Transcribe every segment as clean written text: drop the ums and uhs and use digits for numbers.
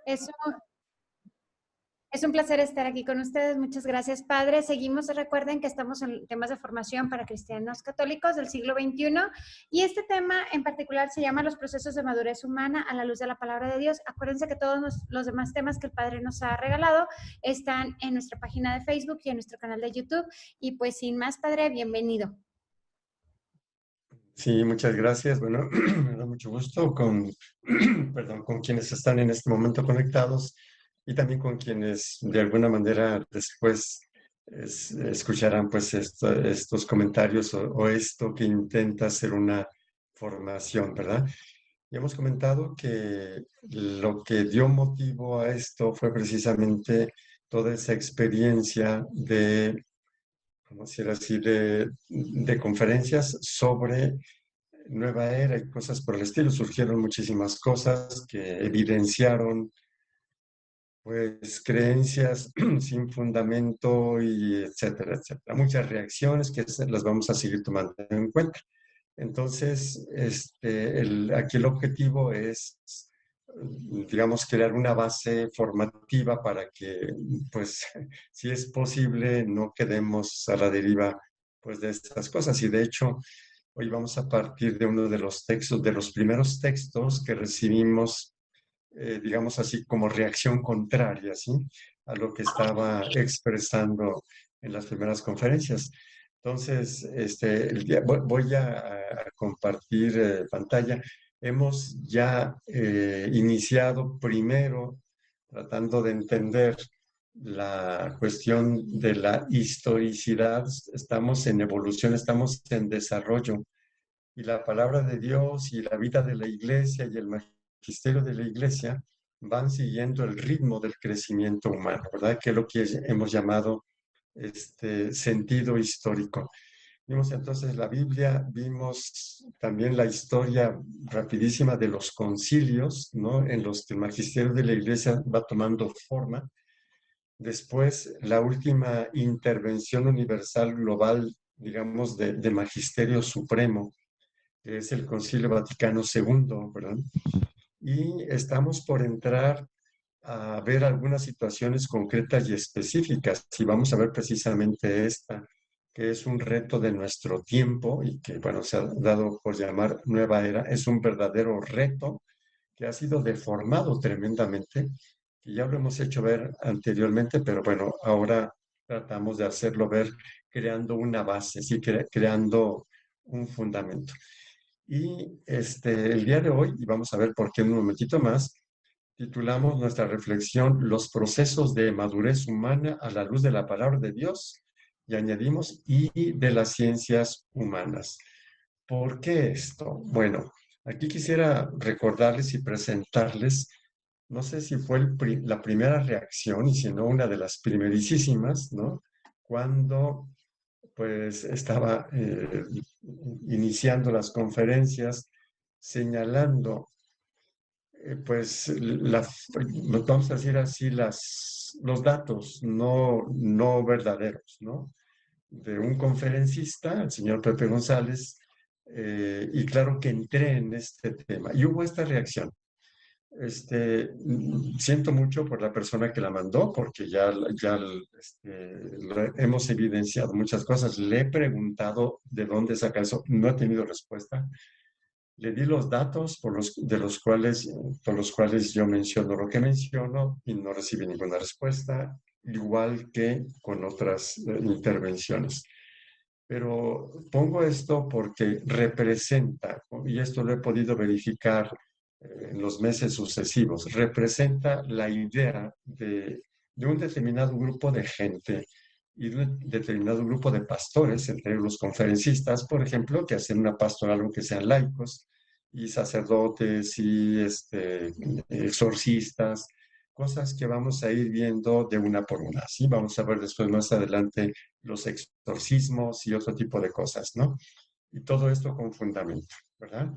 Es un, es un placer estar aquí con ustedes. Muchas gracias, Padre. Seguimos, recuerden que estamos en temas de formación para cristianos católicos del siglo XXI y este tema en particular se llama los procesos de madurez humana a la luz de la palabra de Dios. Acuérdense que todos los demás temas que el Padre nos ha regalado están en nuestra página de Facebook y en nuestro canal de YouTube. Y pues sin más, Padre, bienvenido. Sí, muchas gracias. Bueno, me da mucho gusto perdón, con quienes están en este momento conectados y también con quienes de alguna manera después escucharán pues estos comentarios o esto que intenta ser una formación, ¿verdad? Y hemos comentado que lo que dio motivo a esto fue precisamente toda esa experiencia de, como decir así, de conferencias sobre nueva era y cosas por el estilo. Surgieron muchísimas cosas que evidenciaron pues creencias sin fundamento y etcétera, etcétera. Muchas reacciones que las vamos a seguir tomando en cuenta. Entonces, aquí el objetivo es, digamos, crear una base formativa para que, pues, si es posible, no quedemos a la deriva, pues, de estas cosas. Y de hecho, hoy vamos a partir de uno de los textos, de los primeros textos que recibimos, digamos así, como reacción contraria, ¿sí? A lo que estaba expresando en las primeras conferencias. Entonces, voy a compartir pantalla. Hemos ya iniciado primero tratando de entender la cuestión de la historicidad. Estamos en evolución, estamos en desarrollo y la palabra de Dios y la vida de la iglesia y el magisterio de la iglesia van siguiendo el ritmo del crecimiento humano, ¿verdad? Que es lo que hemos llamado sentido histórico. Vimos entonces la Biblia, vimos también la historia rapidísima de los concilios, ¿no? En los que el magisterio de la iglesia va tomando forma. Después, la última intervención universal global, digamos, de magisterio supremo, que es el Concilio Vaticano II, ¿verdad? Y estamos por entrar a ver algunas situaciones concretas y específicas. Y vamos a ver precisamente esta, que es un reto de nuestro tiempo y que, bueno, se ha dado por llamar nueva era. Es un verdadero reto que ha sido deformado tremendamente, que ya lo hemos hecho ver anteriormente, pero bueno, ahora tratamos de hacerlo ver creando una base, ¿sí? Creando un fundamento. Y el día de hoy, y vamos a ver por qué en un momentito más, titulamos nuestra reflexión Los procesos de madurez humana a la luz de la palabra de Dios y añadimos y de las ciencias humanas. ¿Por qué esto? Bueno, aquí quisiera recordarles y presentarles, no sé si fue la primera reacción y si no una de las primerísimas, ¿no? Cuando pues estaba iniciando las conferencias señalando pues vamos a decir así, los datos no verdaderos, ¿no? De un conferencista, el señor Pepe González, y claro que entré en este tema. Y hubo esta reacción. Siento mucho por la persona que la mandó, porque ya hemos evidenciado muchas cosas. Le he preguntado de dónde saca eso, no he tenido respuesta. Le di los datos por los cuales yo menciono lo que menciono y no recibí ninguna respuesta, igual que con otras intervenciones. Pero pongo esto porque representa, y esto lo he podido verificar en los meses sucesivos, representa la idea de un determinado grupo de gente y de un determinado grupo de pastores, entre los conferencistas, por ejemplo, que hacen una pastoral, algo que sean laicos, y sacerdotes y exorcistas, cosas que vamos a ir viendo de una por una. ¿Sí? Vamos a ver después más adelante los exorcismos y otro tipo de cosas, ¿no? Y todo esto con fundamento, ¿verdad?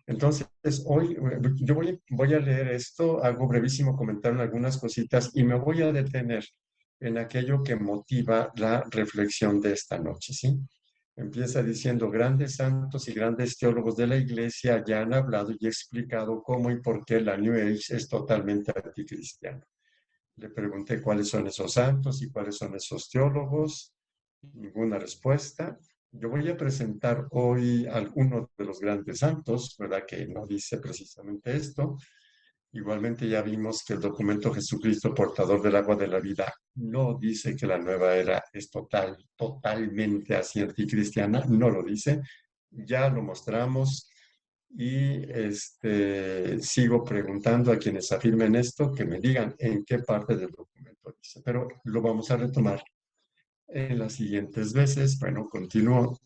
Entonces, hoy yo voy a leer esto, hago brevísimo comentario en algunas cositas y me voy a detener en aquello que motiva la reflexión de esta noche, ¿sí? Empieza diciendo, grandes santos y grandes teólogos de la Iglesia ya han hablado y explicado cómo y por qué la New Age es totalmente anticristiana. Le pregunté cuáles son esos santos y cuáles son esos teólogos. Ninguna respuesta. Yo voy a presentar hoy a alguno de los grandes santos, ¿verdad? Que no dice precisamente esto. Igualmente ya vimos que el documento Jesucristo, portador del agua de la vida, no dice que la nueva era es totalmente así anticristiana, no lo dice. Ya lo mostramos y sigo preguntando a quienes afirmen esto que me digan en qué parte del documento dice, pero lo vamos a retomar en las siguientes veces. Bueno, continúo.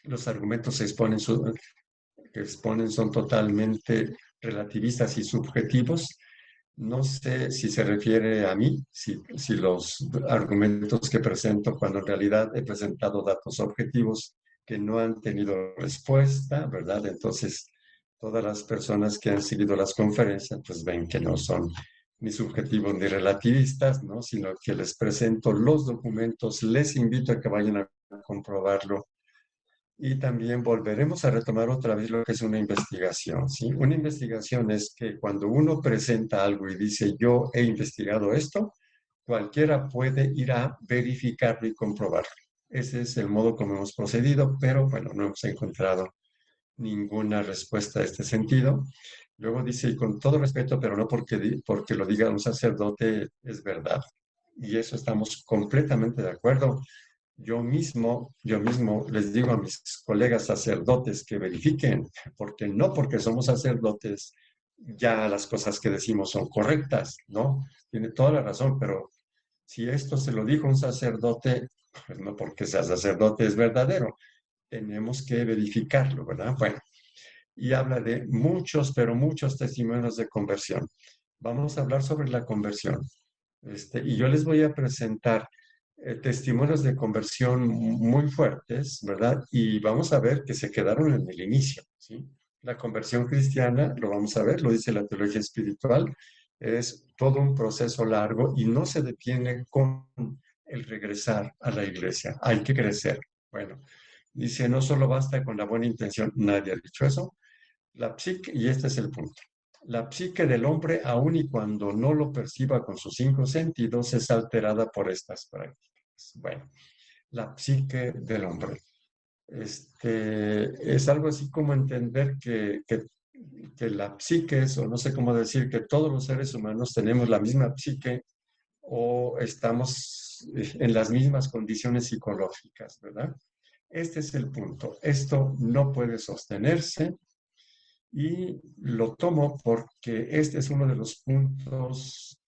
Los argumentos que exponen son totalmente relativistas y subjetivos. No sé si se refiere a mí, si los argumentos que presento, cuando en realidad he presentado datos objetivos que no han tenido respuesta, ¿verdad? Entonces, todas las personas que han seguido las conferencias, pues ven que no son ni subjetivos ni relativistas, ¿no? Sino que les presento los documentos, les invito a que vayan a comprobarlo y también volveremos a retomar otra vez lo que es una investigación, ¿sí? Una investigación es que cuando uno presenta algo y dice, yo he investigado esto, cualquiera puede ir a verificarlo y comprobarlo. Ese es el modo como hemos procedido, pero bueno, no hemos encontrado ninguna respuesta a este sentido. Luego dice, y con todo respeto, pero no porque lo diga un sacerdote, es verdad. Y eso estamos completamente de acuerdo. Yo mismo les digo a mis colegas sacerdotes que verifiquen, porque no porque somos sacerdotes ya las cosas que decimos son correctas, ¿no? Tiene toda la razón, pero si esto se lo dijo un sacerdote, pues no porque sea sacerdote es verdadero. Tenemos que verificarlo, ¿verdad? Bueno, y habla de muchos, pero muchos testimonios de conversión. Vamos a hablar sobre la conversión. Y yo les voy a presentar testimonios de conversión muy fuertes, ¿verdad? Y vamos a ver que se quedaron en el inicio, ¿sí? La conversión cristiana, lo vamos a ver, lo dice la teología espiritual, es todo un proceso largo y no se detiene con el regresar a la iglesia. Hay que crecer. Bueno, dice, no solo basta con la buena intención, nadie ha dicho eso. La psique, y este es el punto, la psique del hombre, aun y cuando no lo perciba con sus cinco sentidos, es alterada por estas prácticas. Bueno, la psique del hombre. Es algo así como entender que la psique es, o no sé cómo decir, que todos los seres humanos tenemos la misma psique o estamos en las mismas condiciones psicológicas, ¿verdad? Este es el punto. Esto no puede sostenerse y lo tomo porque este es uno de los puntos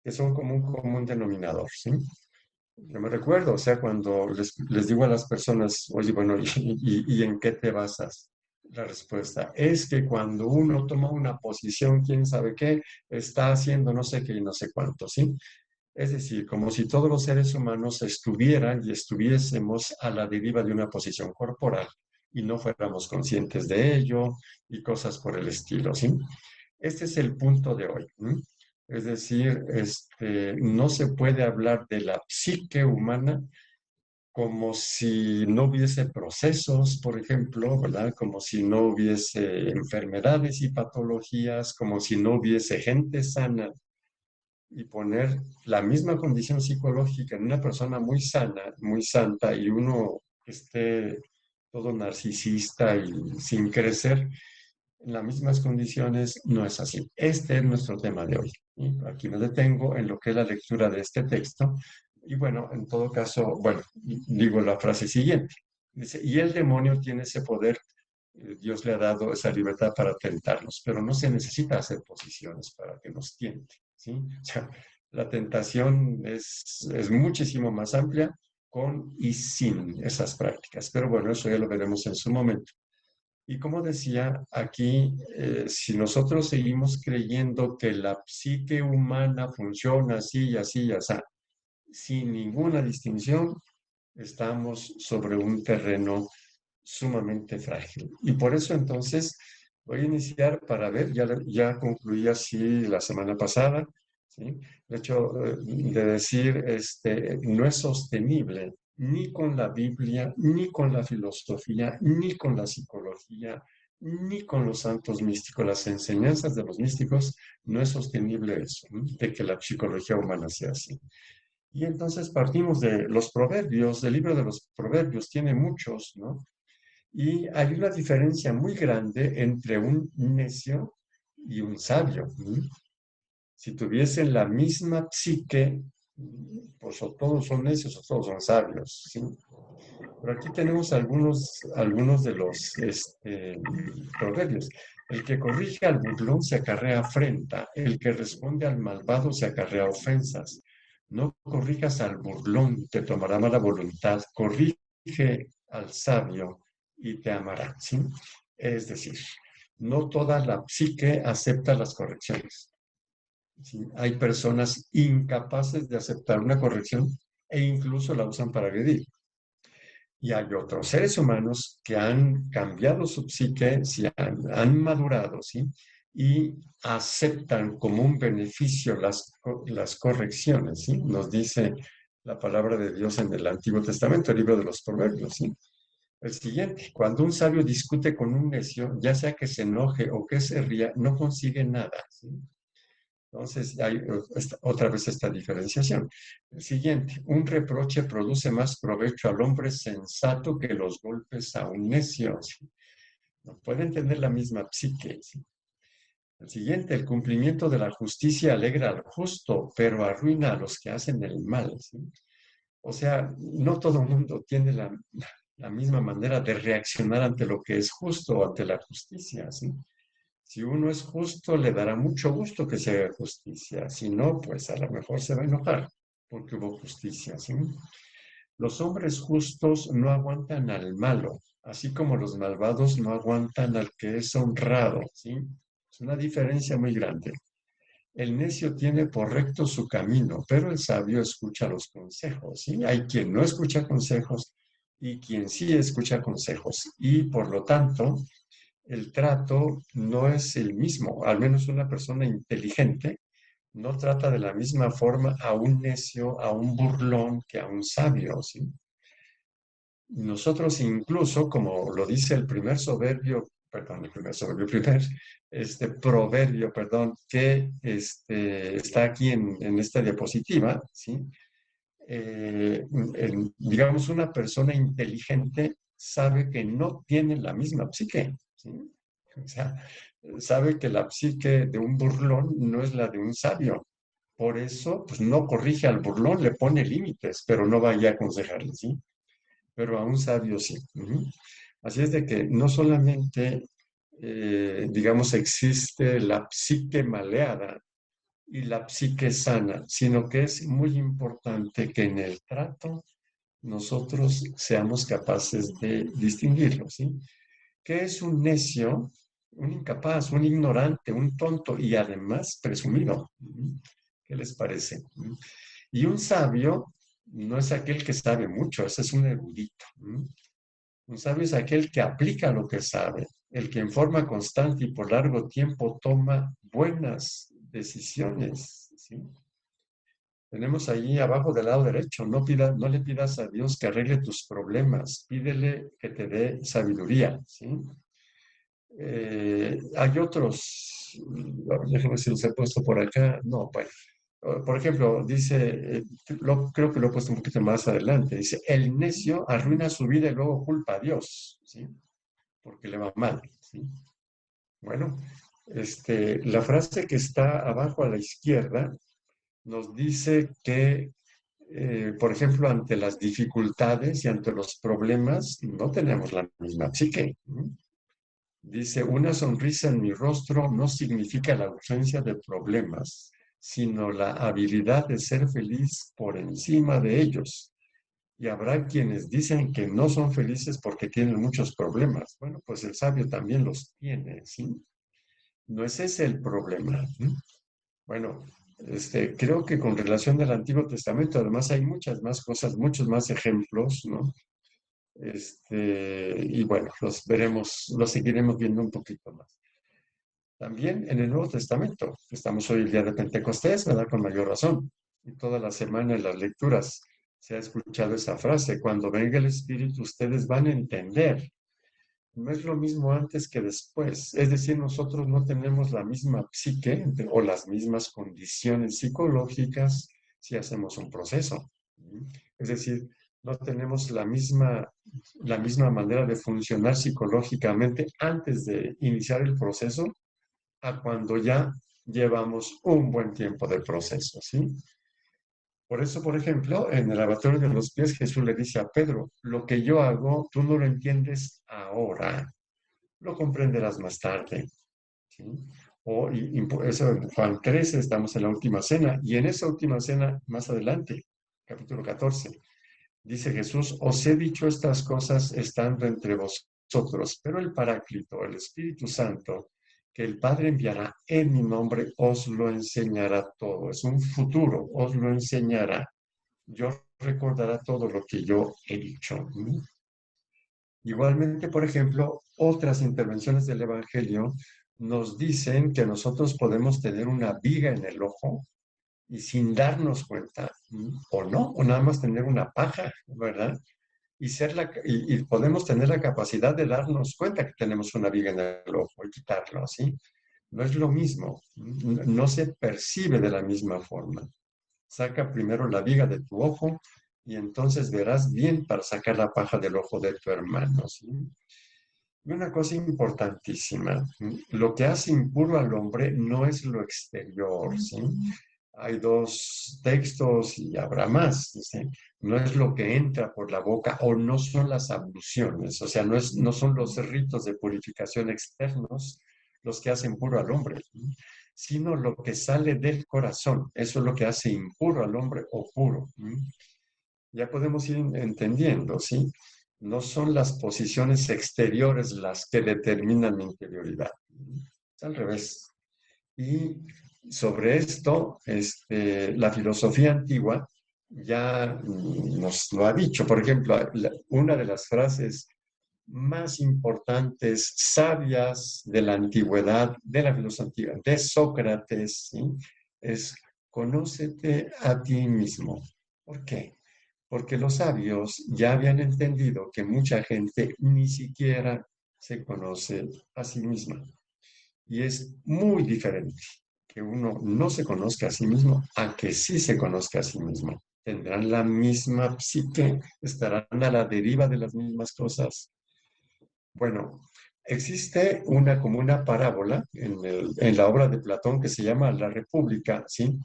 que son como un común denominador, ¿sí? Yo me recuerdo, o sea, cuando les digo a las personas, oye, bueno, ¿y en qué te basas? La respuesta es que cuando uno toma una posición, quién sabe qué, está haciendo no sé qué y no sé cuánto, ¿sí? Es decir, como si todos los seres humanos estuvieran y estuviésemos a la deriva de una posición corporal y no fuéramos conscientes de ello y cosas por el estilo, ¿sí? Este es el punto de hoy. ¿Sí? Es decir, no se puede hablar de la psique humana como si no hubiese procesos, por ejemplo, ¿verdad? Como si no hubiese enfermedades y patologías, como si no hubiese gente sana, y poner la misma condición psicológica en una persona muy sana, muy santa, y uno que esté todo narcisista y sin crecer, en las mismas condiciones, no es así. Este es nuestro tema de hoy. ¿Sí? Aquí me detengo en lo que es la lectura de este texto. Y bueno, en todo caso, bueno, digo la frase siguiente. Dice, y el demonio tiene ese poder, Dios le ha dado esa libertad para tentarnos, pero no se necesita hacer posiciones para que nos tiente. ¿Sí? O sea, la tentación es muchísimo más amplia con y sin esas prácticas. Pero bueno, eso ya lo veremos en su momento. Y como decía, aquí, si nosotros seguimos creyendo que la psique humana funciona así y así y así, sin ninguna distinción, estamos sobre un terreno sumamente frágil. Y por eso entonces voy a iniciar para ver, ya concluí así la semana pasada, ¿sí? De hecho, de decir, no es sostenible ni con la Biblia, ni con la filosofía, ni con la psicología, ni con los santos místicos. Las enseñanzas de los místicos no es sostenible eso, ¿no? De que la psicología humana sea así. Y entonces partimos de los proverbios, el libro de los proverbios tiene muchos, ¿no? Y hay una diferencia muy grande entre un necio y un sabio, ¿no? Si tuviesen la misma psique, pues o todos son necios o todos son sabios, ¿sí? Pero aquí tenemos algunos de los proverbios. El que corrige al burlón se acarrea afrenta, el que responde al malvado se acarrea ofensas. No corrijas al burlón, te tomará mala voluntad. Corrige al sabio y te amará, ¿sí? Es decir, no toda la psique acepta las correcciones. ¿Sí? Hay personas incapaces de aceptar una corrección e incluso la usan para agredir. Y hay otros seres humanos que han cambiado su psique, ¿sí? Han madurado, ¿sí? Y aceptan como un beneficio las correcciones, ¿sí? Nos dice la palabra de Dios en el Antiguo Testamento, el libro de los Proverbios, ¿sí? El siguiente, cuando un sabio discute con un necio, ya sea que se enoje o que se ría, no consigue nada, ¿sí? Entonces, hay otra vez esta diferenciación. El siguiente, un reproche produce más provecho al hombre sensato que los golpes a un necio. ¿Sí? No pueden tener la misma psique. ¿Sí? El siguiente, el cumplimiento de la justicia alegra al justo, pero arruina a los que hacen el mal. ¿Sí? O sea, no todo el mundo tiene la misma manera de reaccionar ante lo que es justo o ante la justicia. ¿Sí? Si uno es justo, le dará mucho gusto que se haga justicia. Si no, pues a lo mejor se va a enojar porque hubo justicia. ¿Sí? Los hombres justos no aguantan al malo, así como los malvados no aguantan al que es honrado. ¿Sí? Es una diferencia muy grande. El necio tiene por recto su camino, pero el sabio escucha los consejos. ¿Sí? Hay quien no escucha consejos y quien sí escucha consejos. Y por lo tanto, el trato no es el mismo. Al menos una persona inteligente no trata de la misma forma a un necio, a un burlón, que a un sabio, ¿sí? Nosotros incluso, como lo dice el primer soberbio, perdón, el primer soberbio, el primer proverbio, perdón, que está aquí en esta diapositiva, ¿sí? Digamos, una persona inteligente sabe que no tiene la misma psique, ¿sí? O sea, sabe que la psique de un burlón no es la de un sabio. Por eso, pues no corrige al burlón, le pone límites, pero no vaya a aconsejarle, ¿sí? Pero a un sabio sí. Uh-huh. Así es de que no solamente, digamos, existe la psique maleada y la psique sana, sino que es muy importante que en el trato nosotros seamos capaces de distinguirlo, ¿sí? ¿Qué es un necio? Un incapaz, un ignorante, un tonto y además presumido. ¿Qué les parece? Y un sabio no es aquel que sabe mucho, ese es un erudito. Un sabio es aquel que aplica lo que sabe, el que en forma constante y por largo tiempo toma buenas decisiones, ¿sí? Tenemos ahí abajo del lado derecho, no le pidas a Dios que arregle tus problemas, pídele que te dé sabiduría, ¿sí? Hay otros, déjame ver si los he puesto por acá, no, bueno. Por ejemplo, dice, creo que lo he puesto un poquito más adelante, dice, el necio arruina su vida y luego culpa a Dios, ¿sí? Porque le va mal, ¿sí? Bueno, la frase que está abajo a la izquierda nos dice que, por ejemplo, ante las dificultades y ante los problemas, no tenemos la misma psique. Dice, una sonrisa en mi rostro no significa la ausencia de problemas, sino la habilidad de ser feliz por encima de ellos. Y habrá quienes dicen que no son felices porque tienen muchos problemas. Bueno, pues el sabio también los tiene, ¿sí? No es ese el problema. Bueno, creo que con relación al Antiguo Testamento, además hay muchas más cosas, muchos más ejemplos, ¿no? Y bueno, los seguiremos viendo un poquito más. También en el Nuevo Testamento, estamos hoy el día de Pentecostés, ¿verdad? Con mayor razón. Y toda la semana en las lecturas Se ha escuchado esa frase, cuando venga el Espíritu ustedes van a entender. No es lo mismo antes que después. Es decir, nosotros no tenemos la misma psique o las mismas condiciones psicológicas si hacemos un proceso. Es decir, no tenemos la misma manera de funcionar psicológicamente antes de iniciar el proceso a cuando ya llevamos un buen tiempo de proceso, ¿sí? Por eso, por ejemplo, en el lavatorio de los pies, Jesús le dice a Pedro, lo que yo hago, tú no lo entiendes ahora, lo comprenderás más tarde. ¿Sí? Eso en Juan 13, estamos en la última cena, y en esa última cena, más adelante, capítulo 14, dice Jesús, os he dicho estas cosas estando entre vosotros, pero el Paráclito, el Espíritu Santo, que el Padre enviará en mi nombre, os lo enseñará todo. Es un futuro, os lo enseñará. Yo recordará todo lo que yo he dicho. Igualmente, por ejemplo, otras intervenciones del Evangelio nos dicen que nosotros podemos tener una viga en el ojo y sin darnos cuenta, o no, o nada más tener una paja, ¿verdad? Y podemos tener la capacidad de darnos cuenta que tenemos una viga en el ojo y quitarlo, ¿sí? No es lo mismo, no se percibe de la misma forma. Saca primero la viga de tu ojo y entonces verás bien para sacar la paja del ojo de tu hermano, ¿sí? Y una cosa importantísima, lo que hace impuro al hombre no es lo exterior, ¿sí? Hay dos textos y habrá más, ¿sí? No es lo que entra por la boca o no son las abluciones, o sea, no son los ritos de purificación externos los que hacen puro al hombre, ¿sí? Sino lo que sale del corazón, eso es lo que hace impuro al hombre o puro, ¿sí? Ya podemos ir entendiendo, ¿sí? No son las posiciones exteriores las que determinan mi interioridad. Es al revés. Y sobre esto, la filosofía antigua ya nos lo ha dicho. Por ejemplo, una de las frases más importantes, sabias de la antigüedad, de la filosofía, de Sócrates, ¿sí? Es conócete a ti mismo. ¿Por qué? Porque los sabios ya habían entendido que mucha gente ni siquiera se conoce a sí misma. Y es muy diferente que uno no se conozca a sí mismo a que sí se conozca a sí mismo. Tendrán la misma psique, estarán a la deriva de las mismas cosas. Bueno, existe como una parábola en la obra de Platón que se llama La República, ¿sí?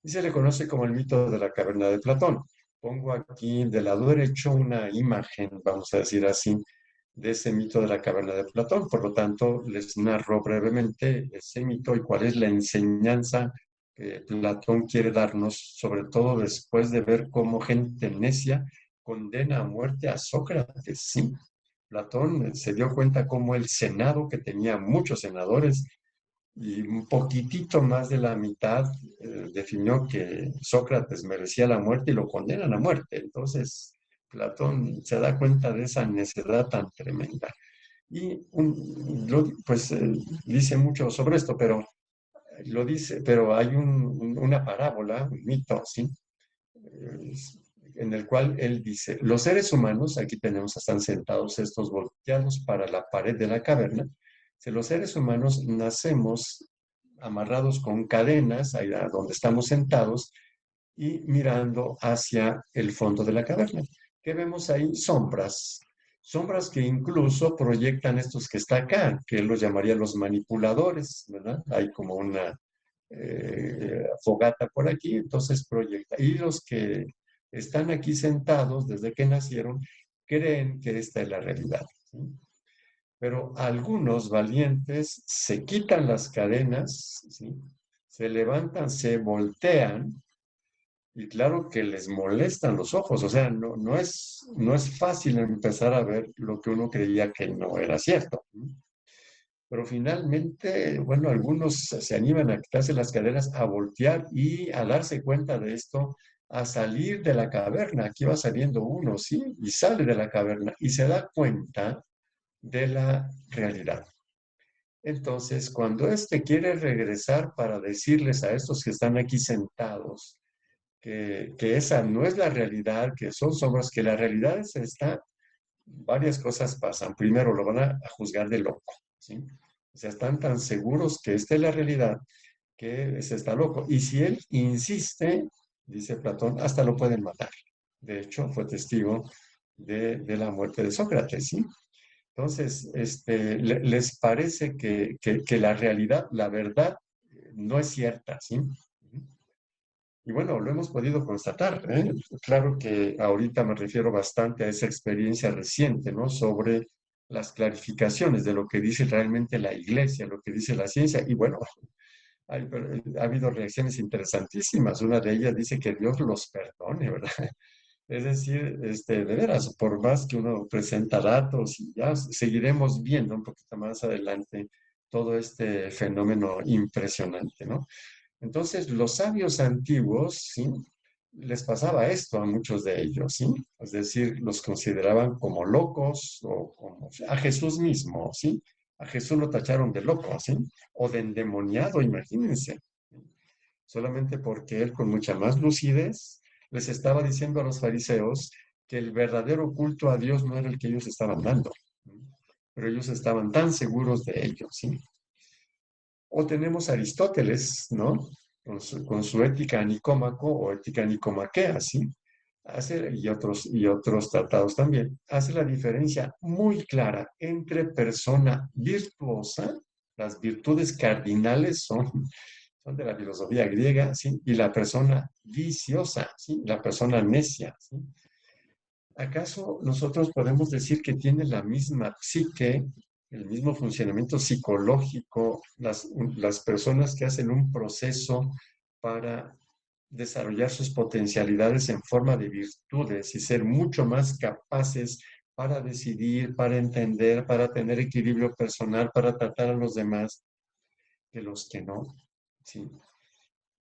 Y se le conoce como el mito de la caverna de Platón. Pongo aquí del lado derecho una imagen, vamos a decir así, de ese mito de la caverna de Platón. Por lo tanto, les narro brevemente ese mito y cuál es la enseñanza que Platón quiere darnos, sobre todo después de ver cómo gente necia condena a muerte a Sócrates, ¿sí? Platón se dio cuenta cómo el Senado, que tenía muchos senadores, y un poquitito más de la mitad definió que Sócrates merecía la muerte y lo condenan a muerte. Entonces, Platón se da cuenta de esa necedad tan tremenda. Y pues dice mucho sobre esto, pero lo dice, pero hay una parábola, un mito, ¿sí? Eh, en el cual él dice, los seres humanos, aquí tenemos, están sentados estos volteados para la pared de la caverna, si los seres humanos nacemos amarrados con cadenas, ahí donde estamos sentados, y mirando hacia el fondo de la caverna. ¿Qué vemos ahí? Sombras. Sombras que incluso proyectan estos que está acá, que él los llamaría los manipuladores, ¿verdad? Hay como una fogata por aquí, entonces proyecta. Y los que están aquí sentados desde que nacieron creen que esta es la realidad, ¿sí? Pero algunos valientes se quitan las cadenas, ¿sí? Se levantan, se voltean y claro que les molestan los ojos, o sea, no es fácil empezar a ver lo que uno creía que no era cierto. Pero finalmente, bueno, algunos se animan a quitarse las cadenas, a voltear y a darse cuenta de esto, a salir de la caverna. Aquí va saliendo uno, ¿sí? Y sale de la caverna y se da cuenta de la realidad. Entonces, cuando éste quiere regresar para decirles a estos que están aquí sentados que esa no es la realidad, que son sombras, que la realidad es esta, varias cosas pasan. Primero, lo van a juzgar de loco, ¿sí? O sea, están tan seguros que esta es la realidad que se está loco. Y si él insiste, dice Platón, hasta lo pueden matar. De hecho, fue testigo de la muerte de Sócrates, ¿sí? Entonces, les parece que la realidad, la verdad, no es cierta, ¿sí? Y bueno, lo hemos podido constatar, ¿eh? Claro que ahorita me refiero bastante a esa experiencia reciente, ¿no? Sobre las clarificaciones de lo que dice realmente la iglesia, lo que dice la ciencia. Y bueno, ha habido reacciones interesantísimas. Una de ellas dice que Dios los perdone, ¿verdad? Es decir, de veras, por más que uno presenta datos y ya seguiremos viendo un poquito más adelante todo este fenómeno impresionante, ¿no? Entonces, los sabios antiguos, ¿sí? Les pasaba esto a muchos de ellos, ¿sí? Es decir, los consideraban como locos o como a Jesús mismo, ¿sí? A Jesús lo tacharon de loco, ¿sí? O de endemoniado, imagínense. Solamente porque él con mucha más lucidez les estaba diciendo a los fariseos que el verdadero culto a Dios no era el que ellos estaban dando, pero ellos estaban tan seguros de ello, ¿sí? O tenemos a Aristóteles, ¿no? Con su ética nicómaco o ética nicomaquea, ¿sí? Y otros tratados también, hace la diferencia muy clara entre persona virtuosa, las virtudes cardinales son de la filosofía griega, ¿sí? Y la persona viciosa, ¿sí? La persona necia, ¿sí? ¿Acaso nosotros podemos decir que tiene la misma psique, el mismo funcionamiento psicológico, las personas que hacen un proceso para desarrollar sus potencialidades en forma de virtudes y ser mucho más capaces para decidir, para entender, para tener equilibrio personal, para tratar a los demás, que los que no? ¿Sí?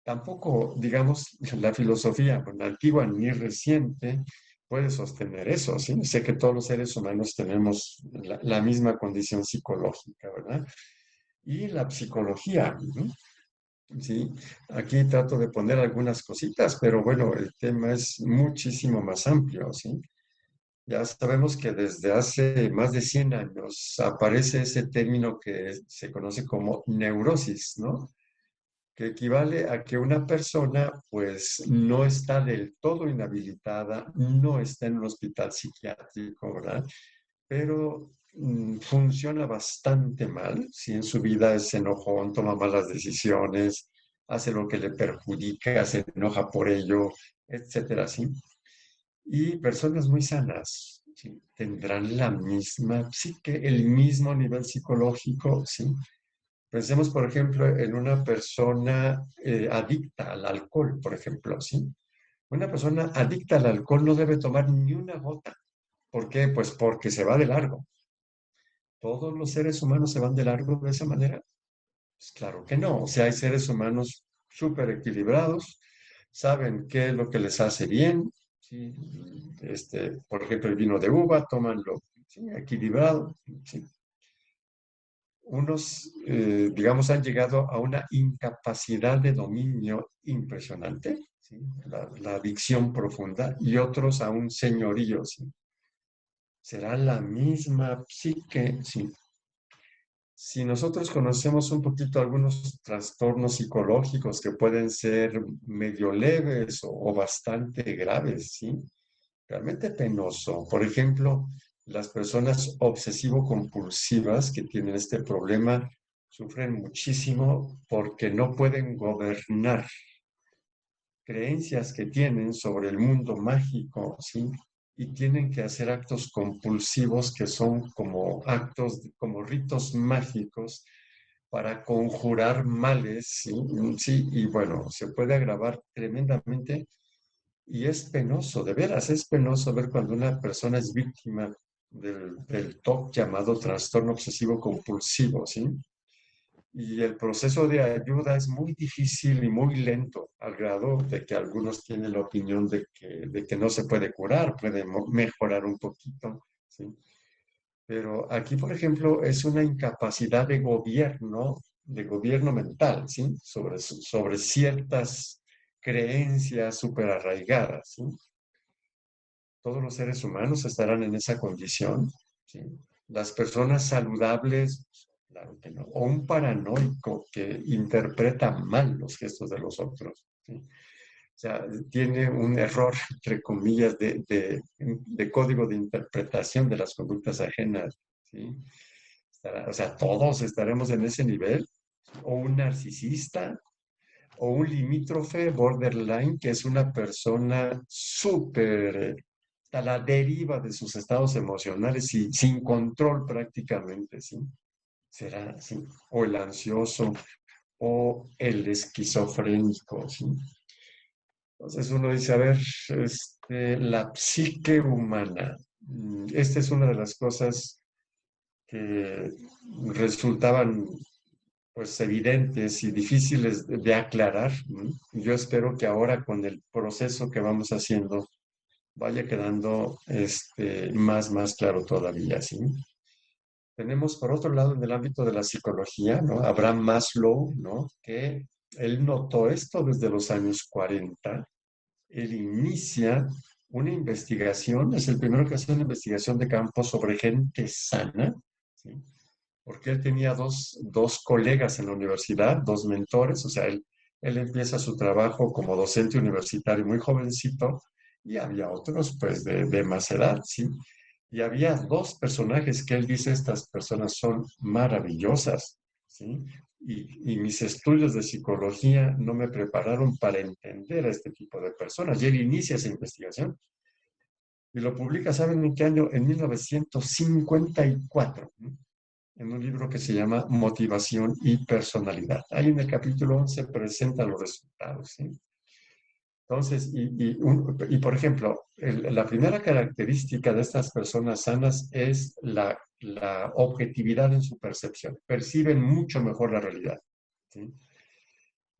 Tampoco, digamos, la filosofía, la antigua ni reciente, puede sostener eso, ¿sí? Sé que todos los seres humanos tenemos la misma condición psicológica, ¿verdad? Y la psicología, ¿no? Sí, aquí trato de poner algunas cositas, pero bueno, el tema es muchísimo más amplio, ¿sí? Ya sabemos que desde hace más de 100 años aparece ese término que se conoce como neurosis, ¿no? Que equivale a que una persona pues no está del todo inhabilitada, no está en un hospital psiquiátrico, ¿verdad? Pero funciona bastante mal, si en su vida es enojón, toma malas decisiones, hace lo que le perjudica, se enoja por ello, etcétera, ¿sí? Y personas muy sanas, ¿sí? Tendrán la misma psique, el mismo nivel psicológico, ¿sí? Pensemos, por ejemplo, en una persona adicta al alcohol, por ejemplo, ¿sí? Una persona adicta al alcohol no debe tomar ni una gota. ¿Por qué? Pues porque se va de largo. ¿Todos los seres humanos se van de largo de esa manera? Pues claro que no. O sea, hay seres humanos súper equilibrados, saben qué es lo que les hace bien, ¿sí? Por ejemplo, el vino de uva, tómanlo, ¿sí? Equilibrado, ¿sí? Unos, digamos, han llegado a una incapacidad de dominio impresionante, ¿sí? La adicción profunda, y otros a un señorío, ¿sí? Será la misma psique, ¿sí? Si nosotros conocemos un poquito algunos trastornos psicológicos que pueden ser medio leves o bastante graves, ¿sí? Realmente penoso. Por ejemplo, las personas obsesivo-compulsivas que tienen este problema sufren muchísimo porque no pueden gobernar creencias que tienen sobre el mundo mágico, ¿sí? Y tienen que hacer actos compulsivos que son como actos, como ritos mágicos para conjurar males, ¿sí? Sí, y bueno, se puede agravar tremendamente y es penoso, de veras, es penoso ver cuando una persona es víctima del TOC llamado trastorno obsesivo compulsivo, ¿sí? Y el proceso de ayuda es muy difícil y muy lento, al grado de que algunos tienen la opinión de que no se puede curar, puede mejorar un poquito, ¿sí? Pero aquí, por ejemplo, es una incapacidad de gobierno mental, ¿sí? Sobre ciertas creencias súper arraigadas, ¿sí? Todos los seres humanos estarán en esa condición, ¿sí? Las personas saludables, claro que no. O un paranoico que interpreta mal los gestos de los otros, ¿sí? O sea, tiene un error, entre comillas, de código de interpretación de las conductas ajenas, ¿sí? O sea, todos estaremos en ese nivel. O un narcisista, o un limítrofe borderline, que es una persona súper a la deriva de sus estados emocionales y sin control prácticamente, ¿sí? Será así. O el ansioso, o el esquizofrénico, ¿sí? Entonces uno dice, a ver, la psique humana, esta es una de las cosas que resultaban pues evidentes y difíciles de aclarar, ¿no? Yo espero que ahora con el proceso que vamos haciendo vaya quedando más claro todavía, ¿sí? Tenemos por otro lado en el ámbito de la psicología, ¿no? Abraham Maslow, ¿no? Que él notó esto desde los años 40. Él inicia una investigación, es el primero que hace una investigación de campo sobre gente sana, ¿sí? Porque él tenía dos colegas en la universidad, dos mentores, o sea, él empieza su trabajo como docente universitario muy jovencito y había otros pues de más edad, ¿sí? Y había dos personajes que él dice, estas personas son maravillosas, ¿sí? Y mis estudios de psicología no me prepararon para entender a este tipo de personas. Y él inicia esa investigación y lo publica, ¿saben en qué año? En 1954, ¿no? En un libro que se llama Motivación y Personalidad. Ahí en el capítulo 11 presenta los resultados, ¿sí? Entonces, por ejemplo, la primera característica de estas personas sanas es la objetividad en su percepción. Perciben mucho mejor la realidad, ¿sí?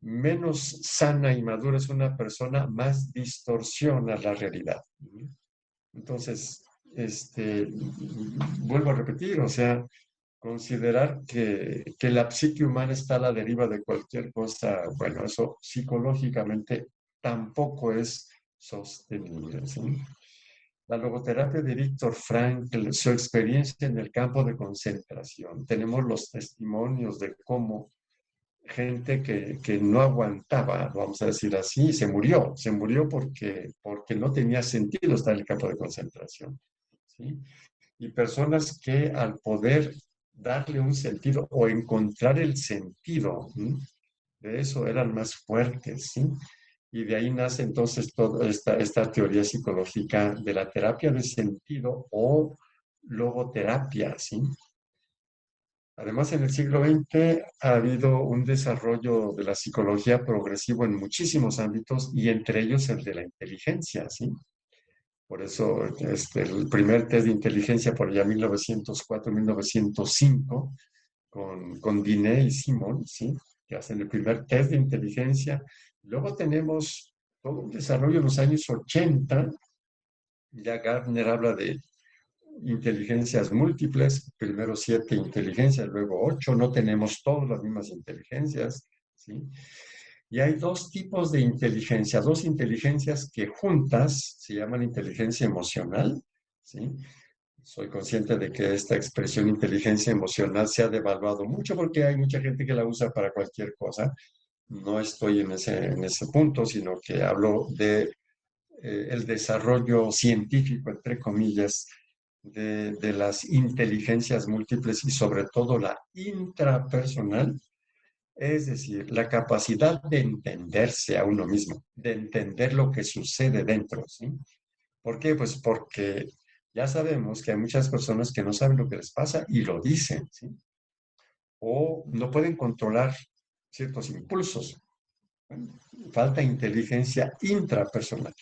Menos sana y madura es una persona, más distorsiona la realidad, ¿sí? Entonces, vuelvo a repetir, o sea, considerar que la psique humana está a la deriva de cualquier cosa, bueno, eso psicológicamente tampoco es sostenible, ¿sí? La logoterapia de Víctor Frankl, su experiencia en el campo de concentración. Tenemos los testimonios de cómo gente que no aguantaba, vamos a decir así, se murió porque no tenía sentido estar en el campo de concentración, ¿sí? Y personas que al poder darle un sentido o encontrar el sentido, ¿sí?, de eso eran más fuertes, ¿sí? Y de ahí nace entonces toda esta teoría psicológica de la terapia de sentido o logoterapia, ¿sí? Además, en el siglo XX ha habido un desarrollo de la psicología progresivo en muchísimos ámbitos y entre ellos el de la inteligencia, ¿sí? Por eso el primer test de inteligencia por allá 1904-1905 con Binet y Simon, ¿sí?, que hacen el primer test de inteligencia. Luego tenemos todo un desarrollo en los años 80. Ya Gardner habla de inteligencias múltiples, primero 7 inteligencias, luego 8. No tenemos todas las mismas inteligencias, ¿sí? Y hay dos tipos de inteligencia, dos inteligencias que juntas se llaman inteligencia emocional, ¿sí? Soy consciente de que esta expresión inteligencia emocional se ha devaluado mucho porque hay mucha gente que la usa para cualquier cosa. No estoy en ese punto, sino que hablo de el desarrollo científico, entre comillas, de las inteligencias múltiples y sobre todo la intrapersonal, es decir, la capacidad de entenderse a uno mismo, de entender lo que sucede dentro, ¿sí? ¿Por qué? Pues porque ya sabemos que hay muchas personas que no saben lo que les pasa y lo dicen, ¿sí? O no pueden controlar ciertos impulsos. Falta inteligencia intrapersonal.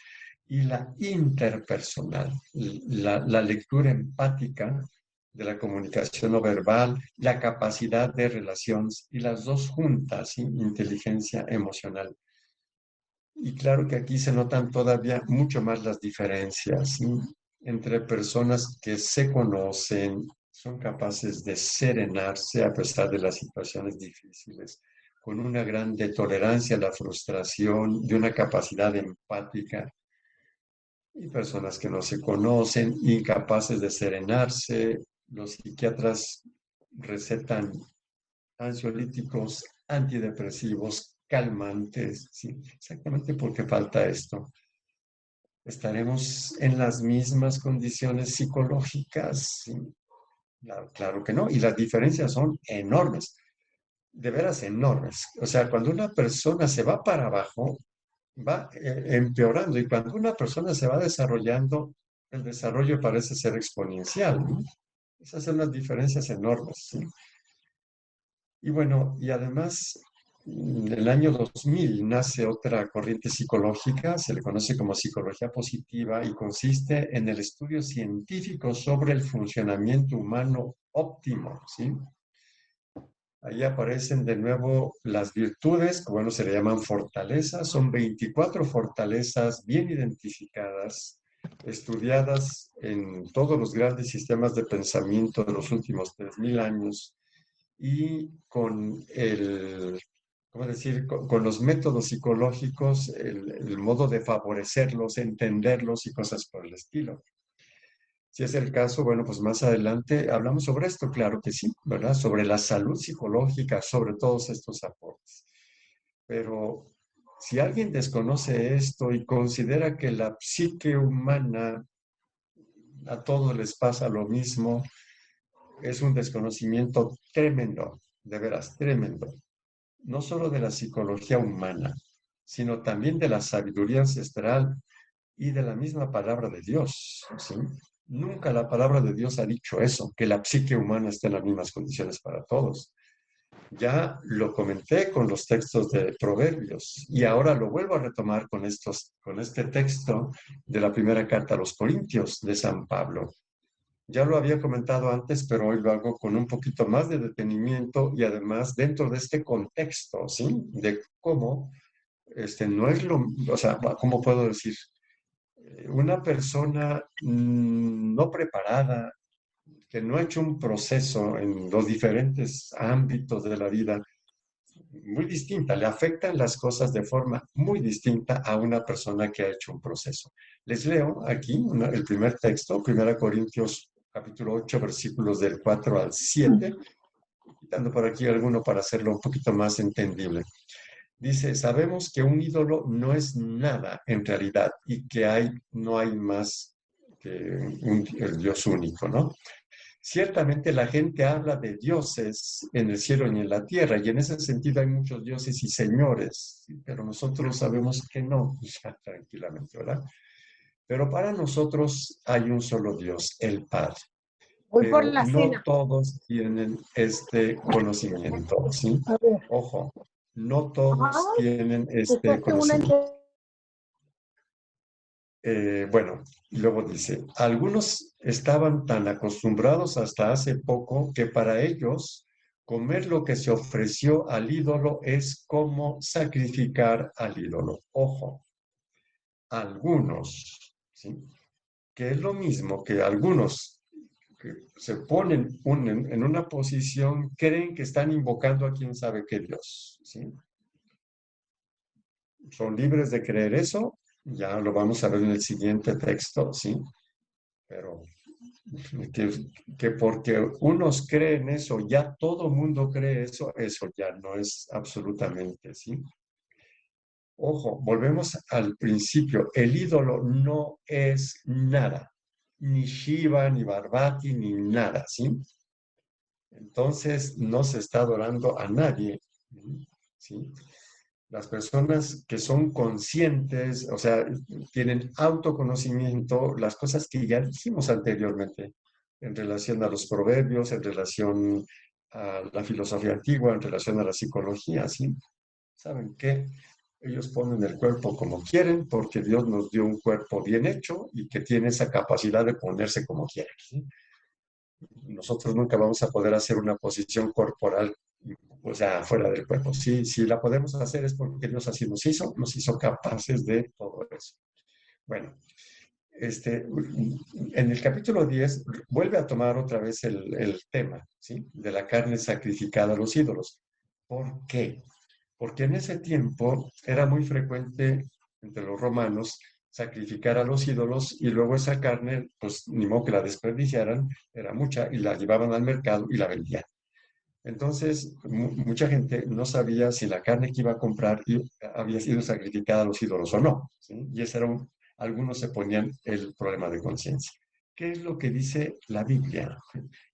Y la interpersonal, la lectura empática de la comunicación no verbal, la capacidad de relaciones y las dos juntas, ¿sí?, inteligencia emocional. Y claro que aquí se notan todavía mucho más las diferencias, ¿sí?, entre personas que se conocen, son capaces de serenarse a pesar de las situaciones difíciles, con una grande tolerancia a la frustración, de una capacidad empática, y personas que no se conocen, incapaces de serenarse. Los psiquiatras recetan ansiolíticos, antidepresivos, calmantes, ¿sí? Exactamente porque falta esto. ¿Estaremos en las mismas condiciones psicológicas? Sí, claro que no. Y las diferencias son enormes, de veras enormes. O sea, cuando una persona se va para abajo, va empeorando. Y cuando una persona se va desarrollando, el desarrollo parece ser exponencial, ¿no? Esas son las diferencias enormes, ¿sí? Y bueno, y además, en el año 2000 nace otra corriente psicológica, se le conoce como psicología positiva y consiste en el estudio científico sobre el funcionamiento humano óptimo, ¿sí? Ahí aparecen de nuevo las virtudes, que bueno, se le llaman fortalezas. Son 24 fortalezas bien identificadas, estudiadas en todos los grandes sistemas de pensamiento de los últimos 3000 años y con el, ¿cómo decir? Con los métodos psicológicos, el modo de favorecerlos, entenderlos y cosas por el estilo. Si es el caso, bueno, pues más adelante hablamos sobre esto, claro que sí, ¿verdad? Sobre la salud psicológica, sobre todos estos aportes. Pero si alguien desconoce esto y considera que la psique humana a todos les pasa lo mismo, es un desconocimiento tremendo, de veras, tremendo. No solo de la psicología humana, sino también de la sabiduría ancestral y de la misma palabra de Dios, ¿sí? Nunca la palabra de Dios ha dicho eso, que la psique humana está en las mismas condiciones para todos. Ya lo comenté con los textos de Proverbios y ahora lo vuelvo a retomar con este texto de la primera carta a los Corintios de San Pablo. Ya lo había comentado antes, pero hoy lo hago con un poquito más de detenimiento y además dentro de este contexto, ¿sí? De cómo no es lo, o sea, ¿cómo puedo decir? Una persona no preparada, que no ha hecho un proceso en los diferentes ámbitos de la vida, muy distinta, le afectan las cosas de forma muy distinta a una persona que ha hecho un proceso. Les leo aquí el primer texto, 1 Corintios capítulo 8, versículos del 4 al 7, quitando por aquí alguno para hacerlo un poquito más entendible. Dice, sabemos que un ídolo no es nada en realidad y que no hay más que el Dios único, ¿no? Ciertamente la gente habla de dioses en el cielo y en la tierra, y en ese sentido hay muchos dioses y señores, ¿sí? Pero nosotros sabemos que no, ya tranquilamente, ¿verdad? Pero para nosotros hay un solo Dios, el Padre. Voy por Pero la no cena. todos tienen este conocimiento, ¿sí? A ver. Ojo, no todos Ay, tienen este después que una conocimiento. Bueno, y luego dice, algunos estaban tan acostumbrados hasta hace poco que para ellos comer lo que se ofreció al ídolo es como sacrificar al ídolo. Ojo, algunos, ¿sí? Que es lo mismo que algunos que se ponen en una posición, creen que están invocando a quién sabe qué Dios, ¿sí? Son libres de creer eso, ya lo vamos a ver en el siguiente texto, ¿sí? Pero que, que porque unos creen eso, ya todo mundo cree eso, eso ya no es absolutamente, ¿sí? Ojo, volvemos al principio, el ídolo no es nada, ni Shiva, ni Barbati, ni nada, ¿sí? Entonces no se está adorando a nadie, ¿sí? Las personas que son conscientes, o sea, tienen autoconocimiento, las cosas que ya dijimos anteriormente en relación a los proverbios, en relación a la filosofía antigua, en relación a la psicología, ¿sí? ¿Saben qué? Ellos ponen el cuerpo como quieren porque Dios nos dio un cuerpo bien hecho y que tiene esa capacidad de ponerse como quieren, ¿sí? Nosotros nunca vamos a poder hacer una posición corporal, o sea, fuera del cuerpo. Sí, si la podemos hacer es porque Dios así nos hizo capaces de todo eso. Bueno, en el capítulo 10 vuelve a tomar otra vez el tema, ¿sí? De la carne sacrificada a los ídolos. ¿Por qué? porque en ese tiempo era muy frecuente entre los romanos sacrificar a los ídolos y luego esa carne, pues ni modo que la desperdiciaran, era mucha y la llevaban al mercado y la vendían. Entonces, mucha gente no sabía si la carne que iba a comprar había sido sacrificada a los ídolos o no, ¿sí? Y ese era algunos se ponían el problema de conciencia. ¿Qué es lo que dice la Biblia?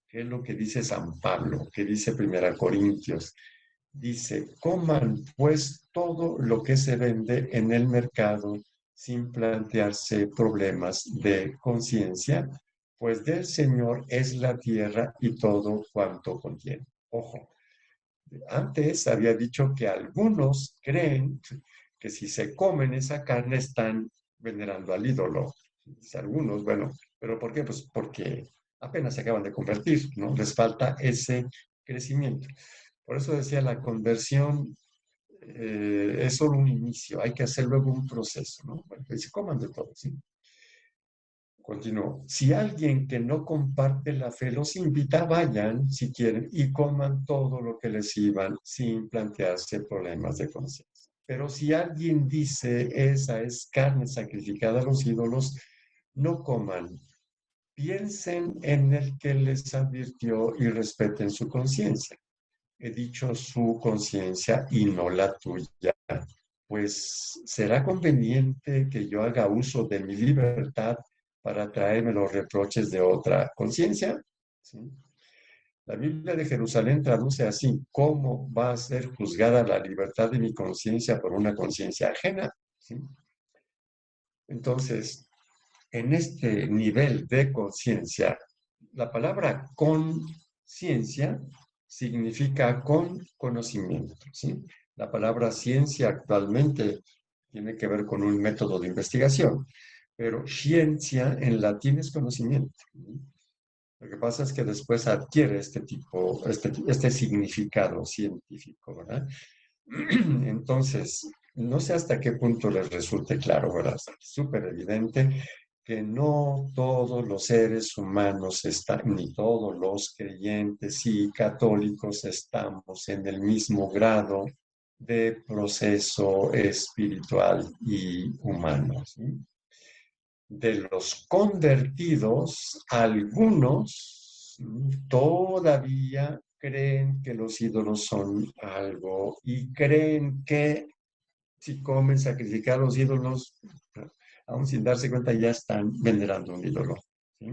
¿Qué es lo que dice San Pablo? ¿Qué dice Primera Corintios? Dice, coman pues todo lo que se vende en el mercado sin plantearse problemas de conciencia, pues del Señor es la tierra y todo cuanto contiene. Ojo, antes había dicho que algunos creen que si se comen esa carne están venerando al ídolo. Dice algunos, bueno, ¿pero por qué? Pues porque apenas se acaban de convertir, ¿no? Les falta ese crecimiento. Por eso decía, la conversión es solo un inicio, hay que hacer luego un proceso, ¿no? Bueno, que se coman de todo, ¿sí? Continuó. Si alguien que no comparte la fe los invita, vayan si quieren y coman todo lo que les sirvan sin plantearse problemas de conciencia. Pero si alguien dice, esa es carne sacrificada a los ídolos, no coman. Piensen en el que les advirtió y respeten su conciencia. He dicho su conciencia y no la tuya. Pues será conveniente que yo haga uso de mi libertad para traerme los reproches de otra conciencia. ¿Sí? La Biblia de Jerusalén traduce así: ¿cómo va a ser juzgada la libertad de mi conciencia por una conciencia ajena? ¿Sí? Entonces, en este nivel de conciencia, la palabra conciencia significa con conocimiento, ¿sí? La palabra ciencia actualmente tiene que ver con un método de investigación, pero ciencia en latín es conocimiento. Lo que pasa es que después adquiere este significado científico, ¿verdad? Entonces, no sé hasta qué punto les resulte claro, ¿verdad? Es súper evidente que no todos los seres humanos están, ni todos los creyentes y católicos estamos en el mismo grado de proceso espiritual y humano, ¿sí? De los convertidos, algunos todavía creen que los ídolos son algo y creen que si comen, sacrificar los ídolos, aún sin darse cuenta, ya están venerando un ídolo, ¿sí?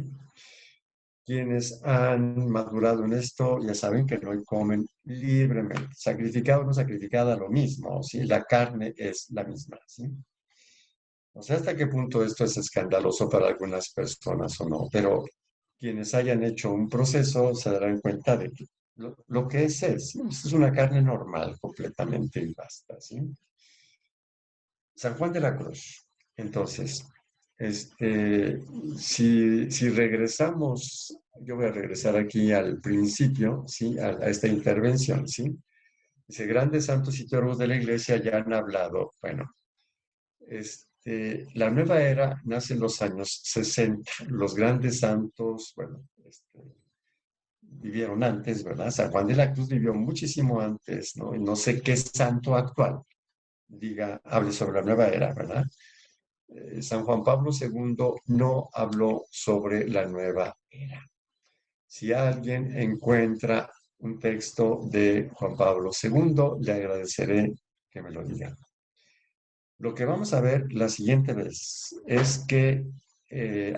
Quienes han madurado en esto ya saben que no comen libremente. Sacrificado o no sacrificada, lo mismo, ¿sí? La carne es la misma, ¿sí? No sé hasta qué punto esto es escandaloso para algunas personas o no, pero quienes hayan hecho un proceso se darán cuenta de que lo que es una carne normal completamente y basta, ¿sí? San Juan de la Cruz. Entonces, si regresamos, yo voy a regresar aquí al principio, ¿sí? A esta intervención, ¿sí? Dice, grandes santos y teólogos de la Iglesia ya han hablado, bueno, la nueva era nace en los años 60. Los grandes santos, bueno, vivieron antes, ¿verdad? San Juan de la Cruz vivió muchísimo antes, ¿no? Y no sé qué santo actual hable sobre la nueva era, ¿verdad? San Juan Pablo II no habló sobre la nueva era. Si alguien encuentra un texto de Juan Pablo II, le agradeceré que me lo diga. Lo que vamos a ver la siguiente vez es que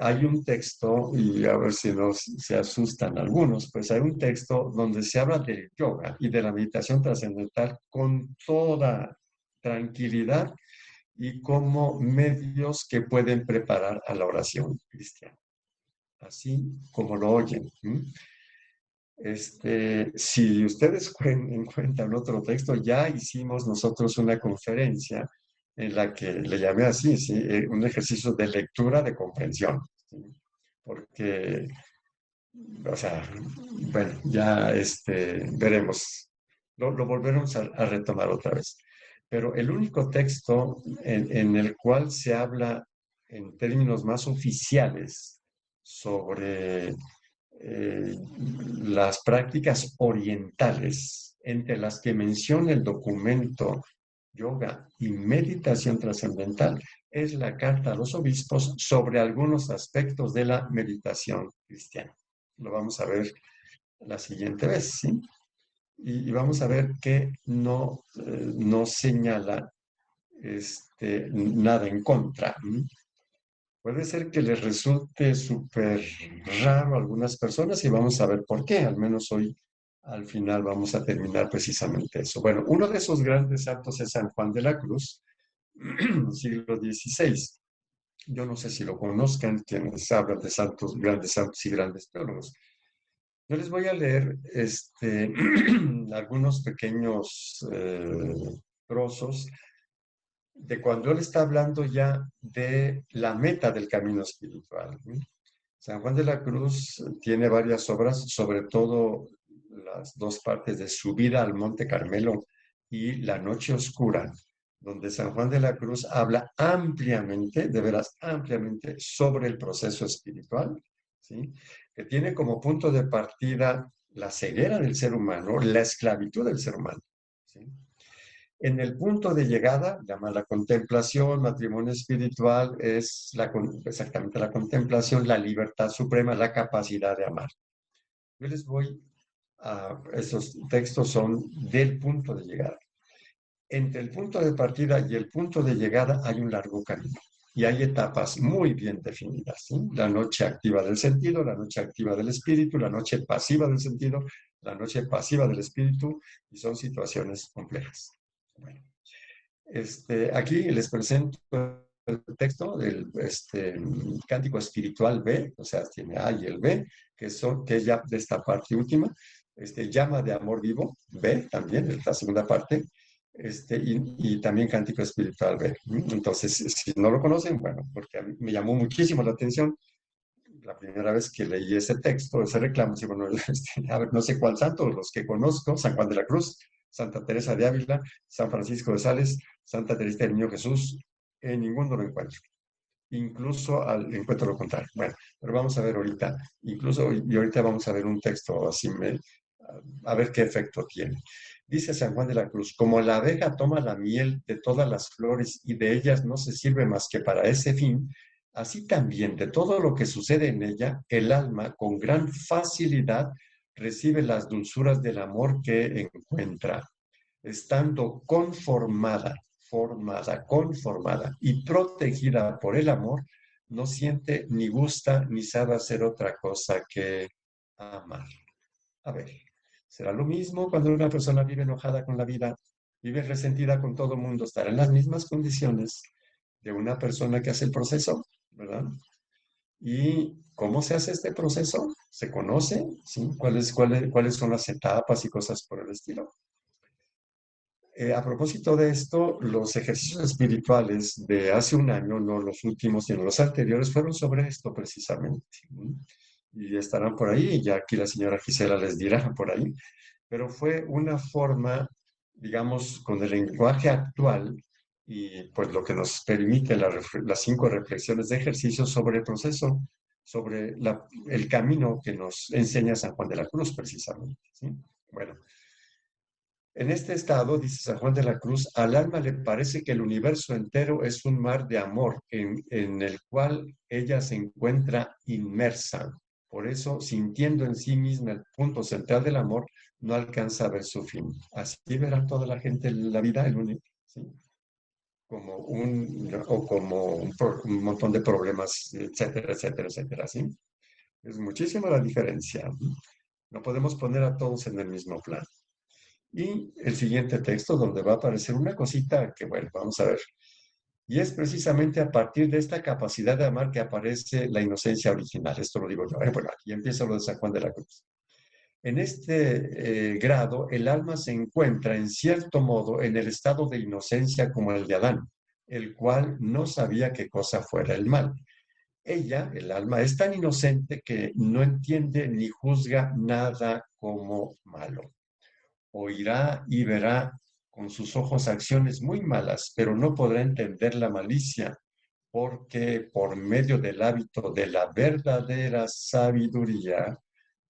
hay un texto, y a ver si se asustan algunos, pues hay un texto donde se habla del yoga y de la meditación trascendental con toda tranquilidad y como medios que pueden preparar a la oración cristiana, así como lo oyen. Si ustedes encuentran otro texto, ya hicimos nosotros una conferencia en la que le llamé así, ¿sí? Un ejercicio de lectura de comprensión, ¿sí? Porque, o sea, bueno, ya veremos, lo volveremos a retomar otra vez. Pero el único texto en el cual se habla en términos más oficiales sobre las prácticas orientales entre las que menciona el documento Yoga y Meditación Trascendental, es la carta a los obispos sobre algunos aspectos de la meditación cristiana. Lo vamos a ver la siguiente vez, ¿sí? Y vamos a ver que no señala nada en contra. Puede ser que les resulte súper raro a algunas personas y vamos a ver por qué. Al menos hoy, al final, vamos a terminar precisamente eso. Bueno, uno de esos grandes santos es San Juan de la Cruz, siglo XVI. Yo no sé si lo conozcan, quienes hablan de santos, grandes santos y grandes teólogos. Yo les voy a leer algunos pequeños trozos de cuando él está hablando ya de la meta del camino espiritual. San Juan de la Cruz tiene varias obras, sobre todo las dos partes de Subida al Monte Carmelo y La Noche Oscura, donde San Juan de la Cruz habla ampliamente, de veras ampliamente, sobre el proceso espiritual, ¿sí? Que tiene como punto de partida la ceguera del ser humano, la esclavitud del ser humano, ¿sí? En el punto de llegada, llamada contemplación, matrimonio espiritual, es exactamente la contemplación, la libertad suprema, la capacidad de amar. Yo les voy a, esos textos son del punto de llegada. Entre el punto de partida y el punto de llegada hay un largo camino. Y hay etapas muy bien definidas, ¿sí? La noche activa del sentido, la noche activa del espíritu, la noche pasiva del sentido, la noche pasiva del espíritu, y son situaciones complejas. Bueno, aquí les presento el texto del Cántico Espiritual B, o sea, tiene A y el B, que es ya de esta parte última, Llama de Amor Vivo, B también, es la segunda parte, y también Cántico Espiritual B. Entonces, si no lo conocen, bueno, porque a mí me llamó muchísimo la atención la primera vez que leí ese texto, ese reclamo, y bueno, a ver, no sé cuál santo, los que conozco, San Juan de la Cruz, Santa Teresa de Ávila, San Francisco de Sales, Santa Teresa del Niño Jesús, en ninguno lo encuentro. Incluso encuentro lo contrario. Bueno, pero vamos a ver ahorita, incluso, y ahorita vamos a ver un texto así, a ver qué efecto tiene. Dice San Juan de la Cruz, como la abeja toma la miel de todas las flores y de ellas no se sirve más que para ese fin, así también de todo lo que sucede en ella, el alma con gran facilidad recibe las dulzuras del amor que encuentra, estando conformada y protegida por el amor, no siente ni gusta ni sabe hacer otra cosa que amar. A ver, ¿será lo mismo cuando una persona vive enojada con la vida, vive resentida con todo el mundo, estará en las mismas condiciones de una persona que hace el proceso, ¿verdad? ¿Y cómo se hace este proceso? ¿Se conoce? ¿Sí? ¿Cuáles son las etapas y cosas por el estilo? A propósito de esto, los ejercicios espirituales de hace un año, no los últimos, sino los anteriores, fueron sobre esto precisamente. Y estarán por ahí, ya aquí la señora Gisela les dirá por ahí, pero fue una forma, digamos, con el lenguaje actual y pues lo que nos permite las 5 reflexiones de ejercicio sobre el proceso, sobre el camino que nos enseña San Juan de la Cruz precisamente, ¿sí? Bueno. En este estado, dice San Juan de la Cruz, al alma le parece que el universo entero es un mar de amor en el cual ella se encuentra inmersa. Por eso, sintiendo en sí misma el punto central del amor, no alcanza a ver su fin. Así verá toda la gente la vida, el universo, ¿sí? Como un montón de problemas, etcétera, etcétera, etcétera, ¿sí? Es muchísima la diferencia. No podemos poner a todos en el mismo plano. Y el siguiente texto donde va a aparecer una cosita que, bueno, vamos a ver. Y es precisamente a partir de esta capacidad de amar que aparece la inocencia original. Esto lo digo yo. Bueno, aquí empieza lo de San Juan de la Cruz. En este grado, el alma se encuentra, en cierto modo, en el estado de inocencia como el de Adán, el cual no sabía qué cosa fuera el mal. Ella, el alma, es tan inocente que no entiende ni juzga nada como malo. Oirá y verá con sus ojos acciones muy malas, pero no podrá entender la malicia, porque por medio del hábito de la verdadera sabiduría,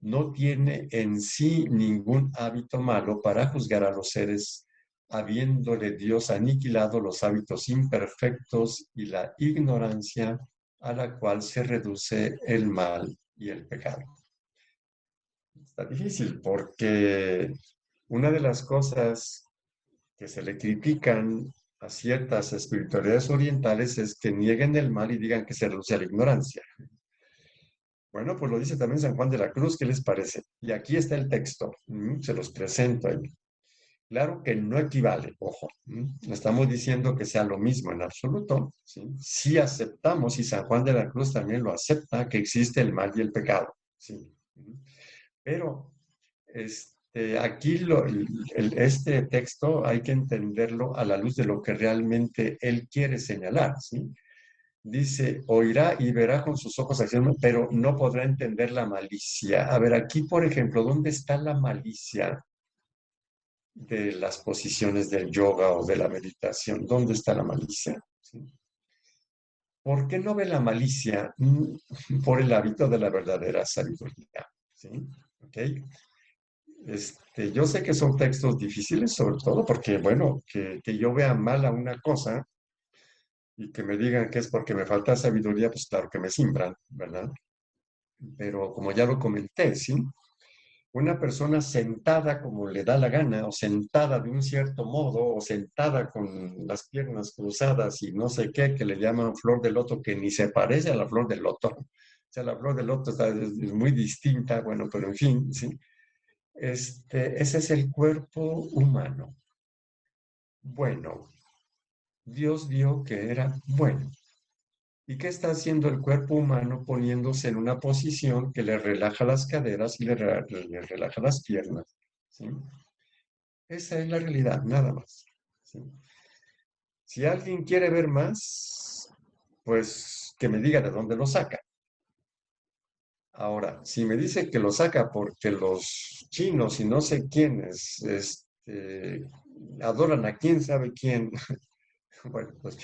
no tiene en sí ningún hábito malo para juzgar a los seres, habiéndole Dios aniquilado los hábitos imperfectos y la ignorancia a la cual se reduce el mal y el pecado. Está difícil porque una de las cosas que se le critican a ciertas espiritualidades orientales es que nieguen el mal y digan que se reduce a la ignorancia. Bueno, pues lo dice también San Juan de la Cruz, ¿qué les parece? Y aquí está el texto, se los presento ahí. Claro que no equivale, ojo, no estamos diciendo que sea lo mismo en absoluto, ¿sí? Sí aceptamos, y San Juan de la Cruz también lo acepta, que existe el mal y el pecado, ¿sí? Pero aquí este texto hay que entenderlo a la luz de lo que realmente él quiere señalar, ¿sí? Dice, oirá y verá con sus ojos acción, pero no podrá entender la malicia. A ver, aquí, por ejemplo, ¿dónde está la malicia de las posiciones del yoga o de la meditación? ¿Dónde está la malicia? ¿Sí? ¿Por qué no ve la malicia? Por el hábito de la verdadera sabiduría. ¿Sí? ¿Ok? Yo sé que son textos difíciles, sobre todo porque, bueno, que yo vea mal a una cosa y que me digan que es porque me falta sabiduría, pues claro que me simbran, ¿verdad? Pero como ya lo comenté, ¿sí? Una persona sentada como le da la gana, o sentada de un cierto modo, o sentada con las piernas cruzadas y no sé qué, que le llaman flor de loto, que ni se parece a la flor de loto. O sea, la flor de loto es muy distinta, bueno, pero en fin, ¿sí? Ese es el cuerpo humano. Bueno, Dios vio que era bueno. ¿Y qué está haciendo el cuerpo humano poniéndose en una posición que le relaja las caderas y le relaja las piernas? ¿Sí? Esa es la realidad, nada más. ¿Sí? Si alguien quiere ver más, pues que me diga de dónde lo saca. Ahora, si me dice que lo saca porque los chinos y no sé quiénes adoran a quién sabe quién, bueno, pues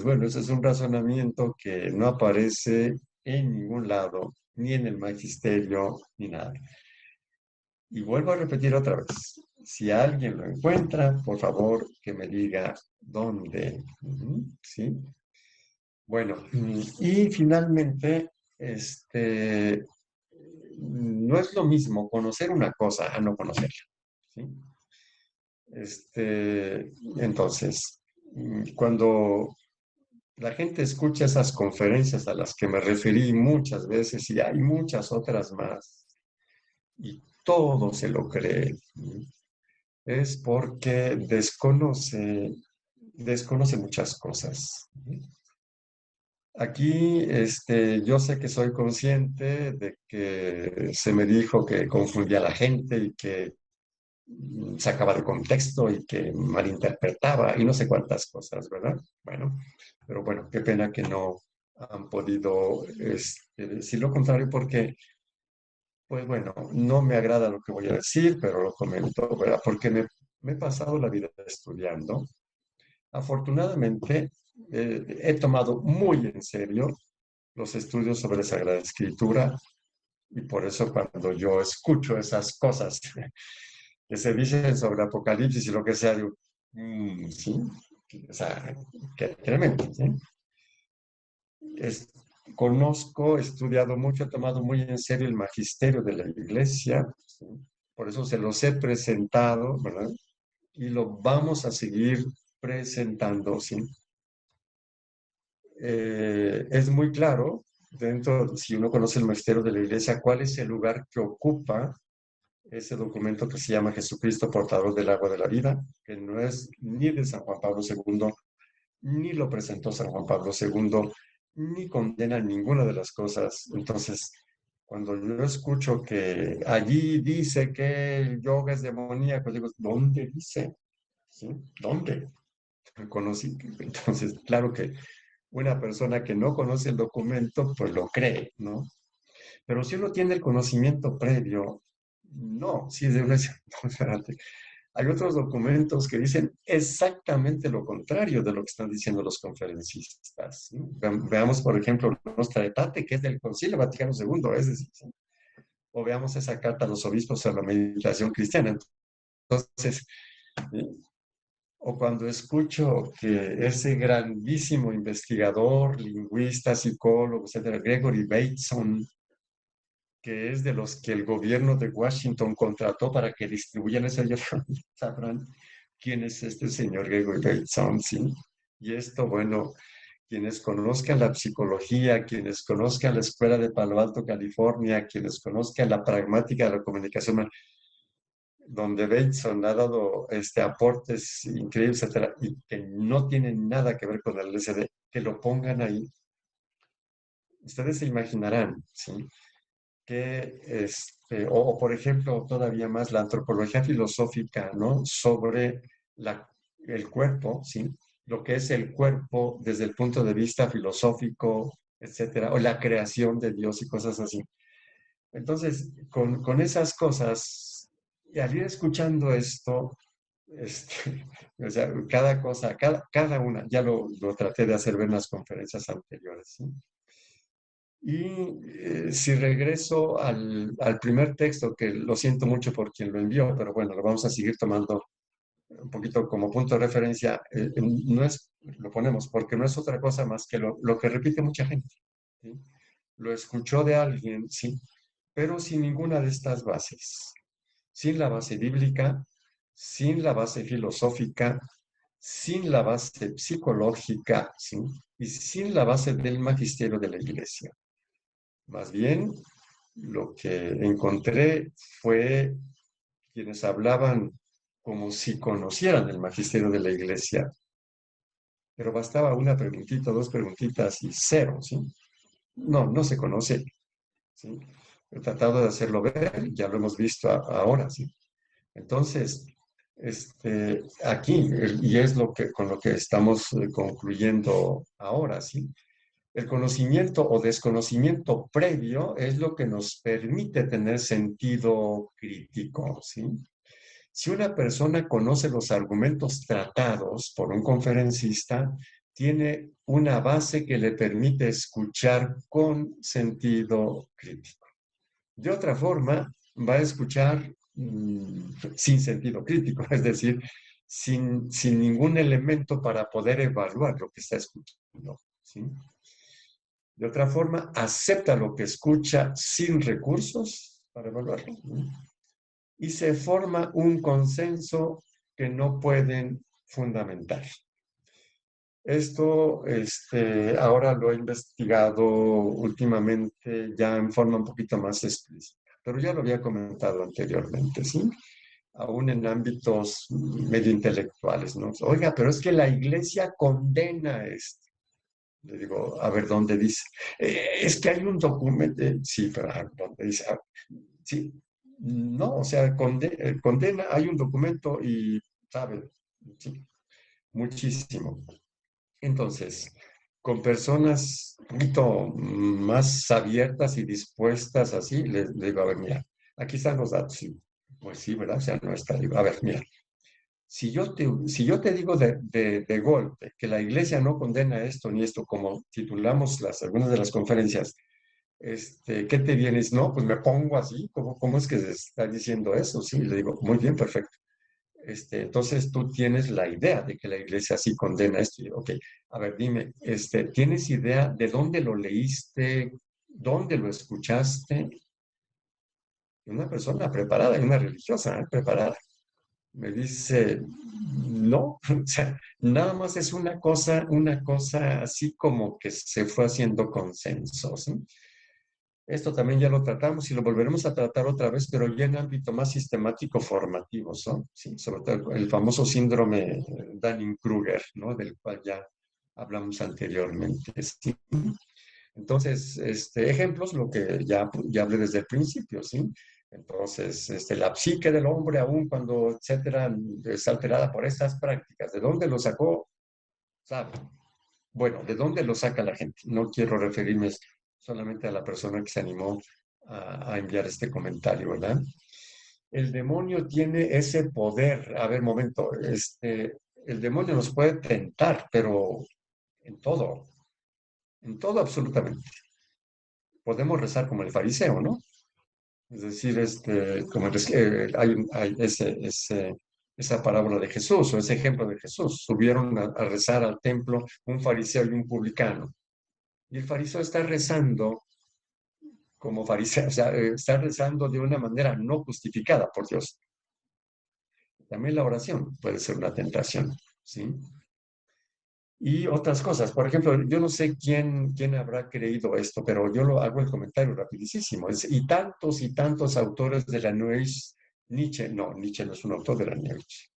bueno, ese es un razonamiento que no aparece en ningún lado, ni en el magisterio, ni nada. Y vuelvo a repetir otra vez, si alguien lo encuentra, por favor, que me diga dónde. ¿Sí? Bueno, y finalmente, no es lo mismo conocer una cosa a no conocerla. ¿Sí? Entonces, cuando la gente escucha esas conferencias a las que me referí muchas veces y hay muchas otras más, y todo se lo cree, es porque desconoce muchas cosas. Aquí, yo sé que soy consciente de que se me dijo que confundía a la gente y que sacaba de contexto y que malinterpretaba y no sé cuántas cosas, ¿verdad? Bueno, pero bueno, qué pena que no han podido decir lo contrario porque, pues bueno, no me agrada lo que voy a decir, pero lo comento, ¿verdad? Porque me he pasado la vida estudiando. Afortunadamente, he tomado muy en serio los estudios sobre Sagrada Escritura y por eso cuando yo escucho esas cosas que se dicen sobre Apocalipsis y lo que sea, digo, sí, o sea, qué tremendo, ¿sí? Conozco, he estudiado mucho, he tomado muy en serio el magisterio de la Iglesia, ¿sí? Por eso se los he presentado, ¿verdad? Y lo vamos a seguir presentando, ¿sí? Es muy claro, si uno conoce el magisterio de la Iglesia, cuál es el lugar que ocupa ese documento que se llama Jesucristo, portador del agua de la vida, que no es ni de San Juan Pablo II, ni lo presentó San Juan Pablo II, ni condena ninguna de las cosas. Entonces, cuando yo escucho que allí dice que el yoga es demoníaco, digo, ¿dónde dice? ¿Sí? ¿Dónde? Conocí. Entonces, claro que una persona que no conoce el documento, pues lo cree, ¿no? Pero si uno tiene el conocimiento previo, no, si de una... hay otros documentos que dicen exactamente lo contrario de lo que están diciendo los conferencistas, ¿no? Veamos, por ejemplo, Nostra Aetate, que es del Concilio Vaticano II, es decir, ¿sí? O veamos esa carta a los obispos a la meditación cristiana. Entonces, o cuando escucho que ese grandísimo investigador, lingüista, psicólogo, etcétera, Gregory Bateson, que es de los que el gobierno de Washington contrató para que distribuyan eso, ellos sabrán quién es este señor Gregory Bateson, ¿sí? Y esto, bueno, quienes conozcan la psicología, quienes conozcan la Escuela de Palo Alto, California, quienes conozcan la pragmática de la comunicación, donde Bateson ha dado aportes increíbles, etcétera, y que no tienen nada que ver con el LSD, que lo pongan ahí. Ustedes se imaginarán, ¿sí? Que, o por ejemplo, todavía más la antropología filosófica, ¿no? Sobre el cuerpo, ¿sí? Lo que es el cuerpo desde el punto de vista filosófico, etcétera, o la creación de Dios y cosas así. Entonces, con esas cosas, y al ir escuchando esto, o sea, cada cosa, cada una, ya lo traté de hacer ver en las conferencias anteriores, ¿sí? Y si regreso al primer texto, que lo siento mucho por quien lo envió, pero bueno, lo vamos a seguir tomando un poquito como punto de referencia, no es, lo ponemos, porque no es otra cosa más que lo que repite mucha gente, ¿sí? Lo escuchó de alguien, sí, pero sin ninguna de estas bases, sin la base bíblica, sin la base filosófica, sin la base psicológica, ¿sí? Y sin la base del magisterio de la Iglesia. Más bien, lo que encontré fue quienes hablaban como si conocieran el magisterio de la Iglesia, pero bastaba una preguntita, dos preguntitas y cero, ¿sí? No se conoce, ¿sí? He tratado de hacerlo ver, ya lo hemos visto ahora, ¿sí? Entonces, aquí, y es con lo que estamos concluyendo ahora, ¿sí? El conocimiento o desconocimiento previo es lo que nos permite tener sentido crítico, ¿sí? Si una persona conoce los argumentos tratados por un conferencista, tiene una base que le permite escuchar con sentido crítico. De otra forma, va a escuchar sin sentido crítico, es decir, sin ningún elemento para poder evaluar lo que está escuchando, ¿sí? De otra forma, acepta lo que escucha sin recursos para evaluarlo, ¿no? Y se forma un consenso que no pueden fundamentar. Esto ahora lo he investigado últimamente ya en forma un poquito más explícita, pero ya lo había comentado anteriormente, ¿sí? Aún en ámbitos medio intelectuales, ¿no? Oiga, pero es que la Iglesia condena esto. Le digo, a ver, ¿dónde dice? Es que hay un documento, sí, pero ¿dónde dice? Sí, no, o sea, condena, hay un documento y, ¿sabe? Sí, muchísimo. Entonces, con personas un poquito más abiertas y dispuestas así, les digo, a ver, mira, aquí están los datos. Sí, pues sí, ¿verdad? O sea, no está. Digo, a ver, mira, si yo te digo de golpe que la iglesia no condena esto ni esto, como titulamos algunas de las conferencias, ¿qué te vienes? No, pues me pongo así, ¿cómo es que se está diciendo eso? Sí, le digo, muy bien, perfecto. Entonces tú tienes la idea de que la iglesia sí condena esto. Y, ok, a ver, dime, ¿tienes idea de dónde lo leíste, dónde lo escuchaste? Una persona preparada, una religiosa, preparada. Me dice, no, o sea, nada más es una cosa así como que se fue haciendo consenso, ¿sí? Esto también ya lo tratamos y lo volveremos a tratar otra vez, pero ya en ámbito más sistemático formativo, ¿no? Sí, sobre todo el famoso síndrome Dunning-Kruger, ¿no? Del cual ya hablamos anteriormente, ¿sí? Entonces, ejemplos, lo que ya hablé desde el principio, ¿sí? Entonces, la psique del hombre, aún cuando, etcétera, es alterada por estas prácticas. ¿De dónde lo sacó? ¿Sabe? Bueno, ¿de dónde lo saca la gente? No quiero referirme solamente a la persona que se animó a enviar este comentario, ¿verdad? el demonio tiene ese poder. A ver, momento, el demonio nos puede tentar, pero en todo absolutamente. Podemos rezar como el fariseo, ¿no? Es decir, como hay esa parábola de Jesús o ese ejemplo de Jesús. Subieron a rezar al templo un fariseo y un publicano. Y el fariseo está rezando como fariseo, o sea, está rezando de una manera no justificada por Dios. También la oración puede ser una tentación, ¿sí? Y otras cosas. Por ejemplo, yo no sé quién habrá creído esto, pero yo lo hago el comentario rapidísimo. Y tantos autores de la New Age, Nietzsche no es un autor de la New Age.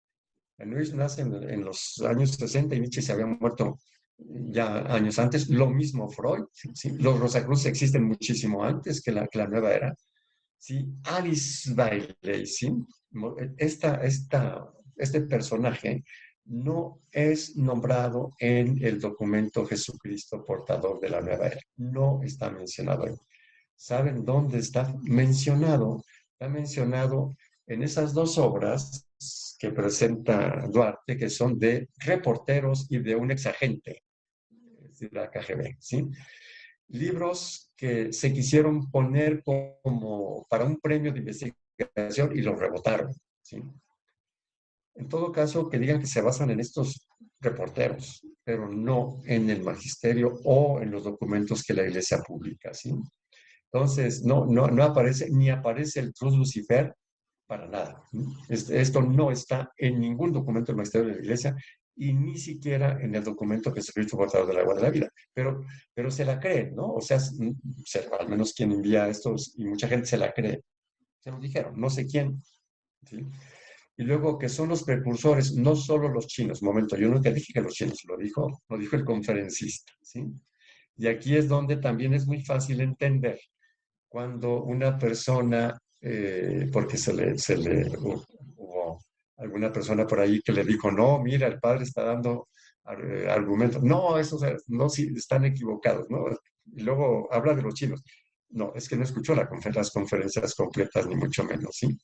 La New Age nace en los años 60 y Nietzsche se había muerto ya años antes. Lo mismo Freud, ¿sí? Los Rosacruz existen muchísimo antes que la nueva era. ¿Sí? Alice Bailey, ¿sí? Este personaje no es nombrado en el documento Jesucristo portador de la nueva era. No está mencionado ahí. ¿Saben dónde está mencionado? Está mencionado en esas dos obras que presenta Duarte, que son de reporteros y de un exagente de la KGB, ¿sí? Libros que se quisieron poner como para un premio de investigación y los rebotaron, ¿sí? En todo caso, que digan que se basan en estos reporteros, pero no en el magisterio o en los documentos que la Iglesia publica, ¿sí? Entonces, no aparece, ni aparece el Cruz Lucifer para nada. Esto no está en ningún documento del magisterio de la Iglesia y ni siquiera en el documento Jesucristo portador del agua de la vida. Pero se la creen, ¿no? O sea, al menos quien envía esto, y mucha gente se la cree. Se lo dijeron, no sé quién, ¿sí? Y luego que son los precursores, no solo los chinos. Momento, yo nunca dije que los chinos, lo dijo el conferencista, ¿sí? Y aquí es donde también es muy fácil entender cuando una persona, porque hubo alguna persona por ahí que le dijo, no, mira, el padre está dando argumentos. No, esos no, sí, están equivocados, ¿no? Y luego habla de los chinos. No, es que no escuchó las conferencias completas, ni mucho menos, ¿sí?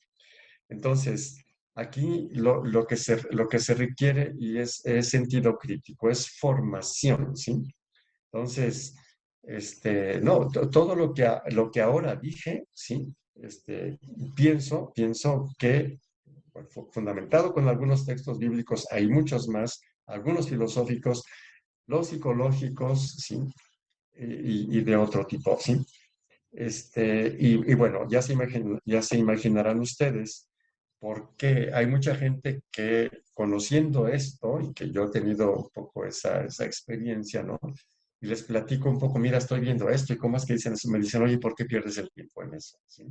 Entonces, aquí lo que se requiere y es sentido crítico, es formación, ¿sí? Entonces, no, todo lo que ahora dije, sí, pienso que, bueno, fundamentado con algunos textos bíblicos, hay muchos más, algunos filosóficos, los psicológicos, sí, y de otro tipo, sí. Y bueno, ya se imaginarán ustedes por qué hay mucha gente que conociendo esto, y que yo he tenido un poco esa experiencia, ¿no? Y les platico un poco, mira, estoy viendo esto, y cómo es que dicen eso, me dicen, oye, ¿por qué pierdes el tiempo en eso? Sí,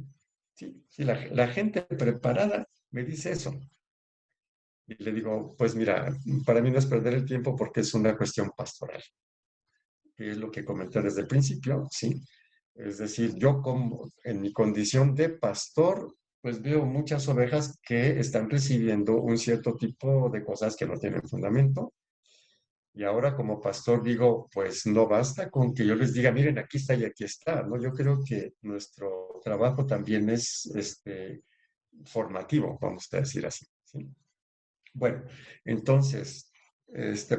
sí, la gente preparada me dice eso. Y le digo, pues mira, para mí no es perder el tiempo porque es una cuestión pastoral, que es lo que comenté desde el principio, ¿sí? Es decir, yo como en mi condición de pastor, pues veo muchas ovejas que están recibiendo un cierto tipo de cosas que no tienen fundamento. Y ahora como pastor digo, pues no basta con que yo les diga, miren, aquí está y aquí está, ¿no? Yo creo que nuestro trabajo también es formativo, vamos a decir así, ¿sí? Bueno, entonces,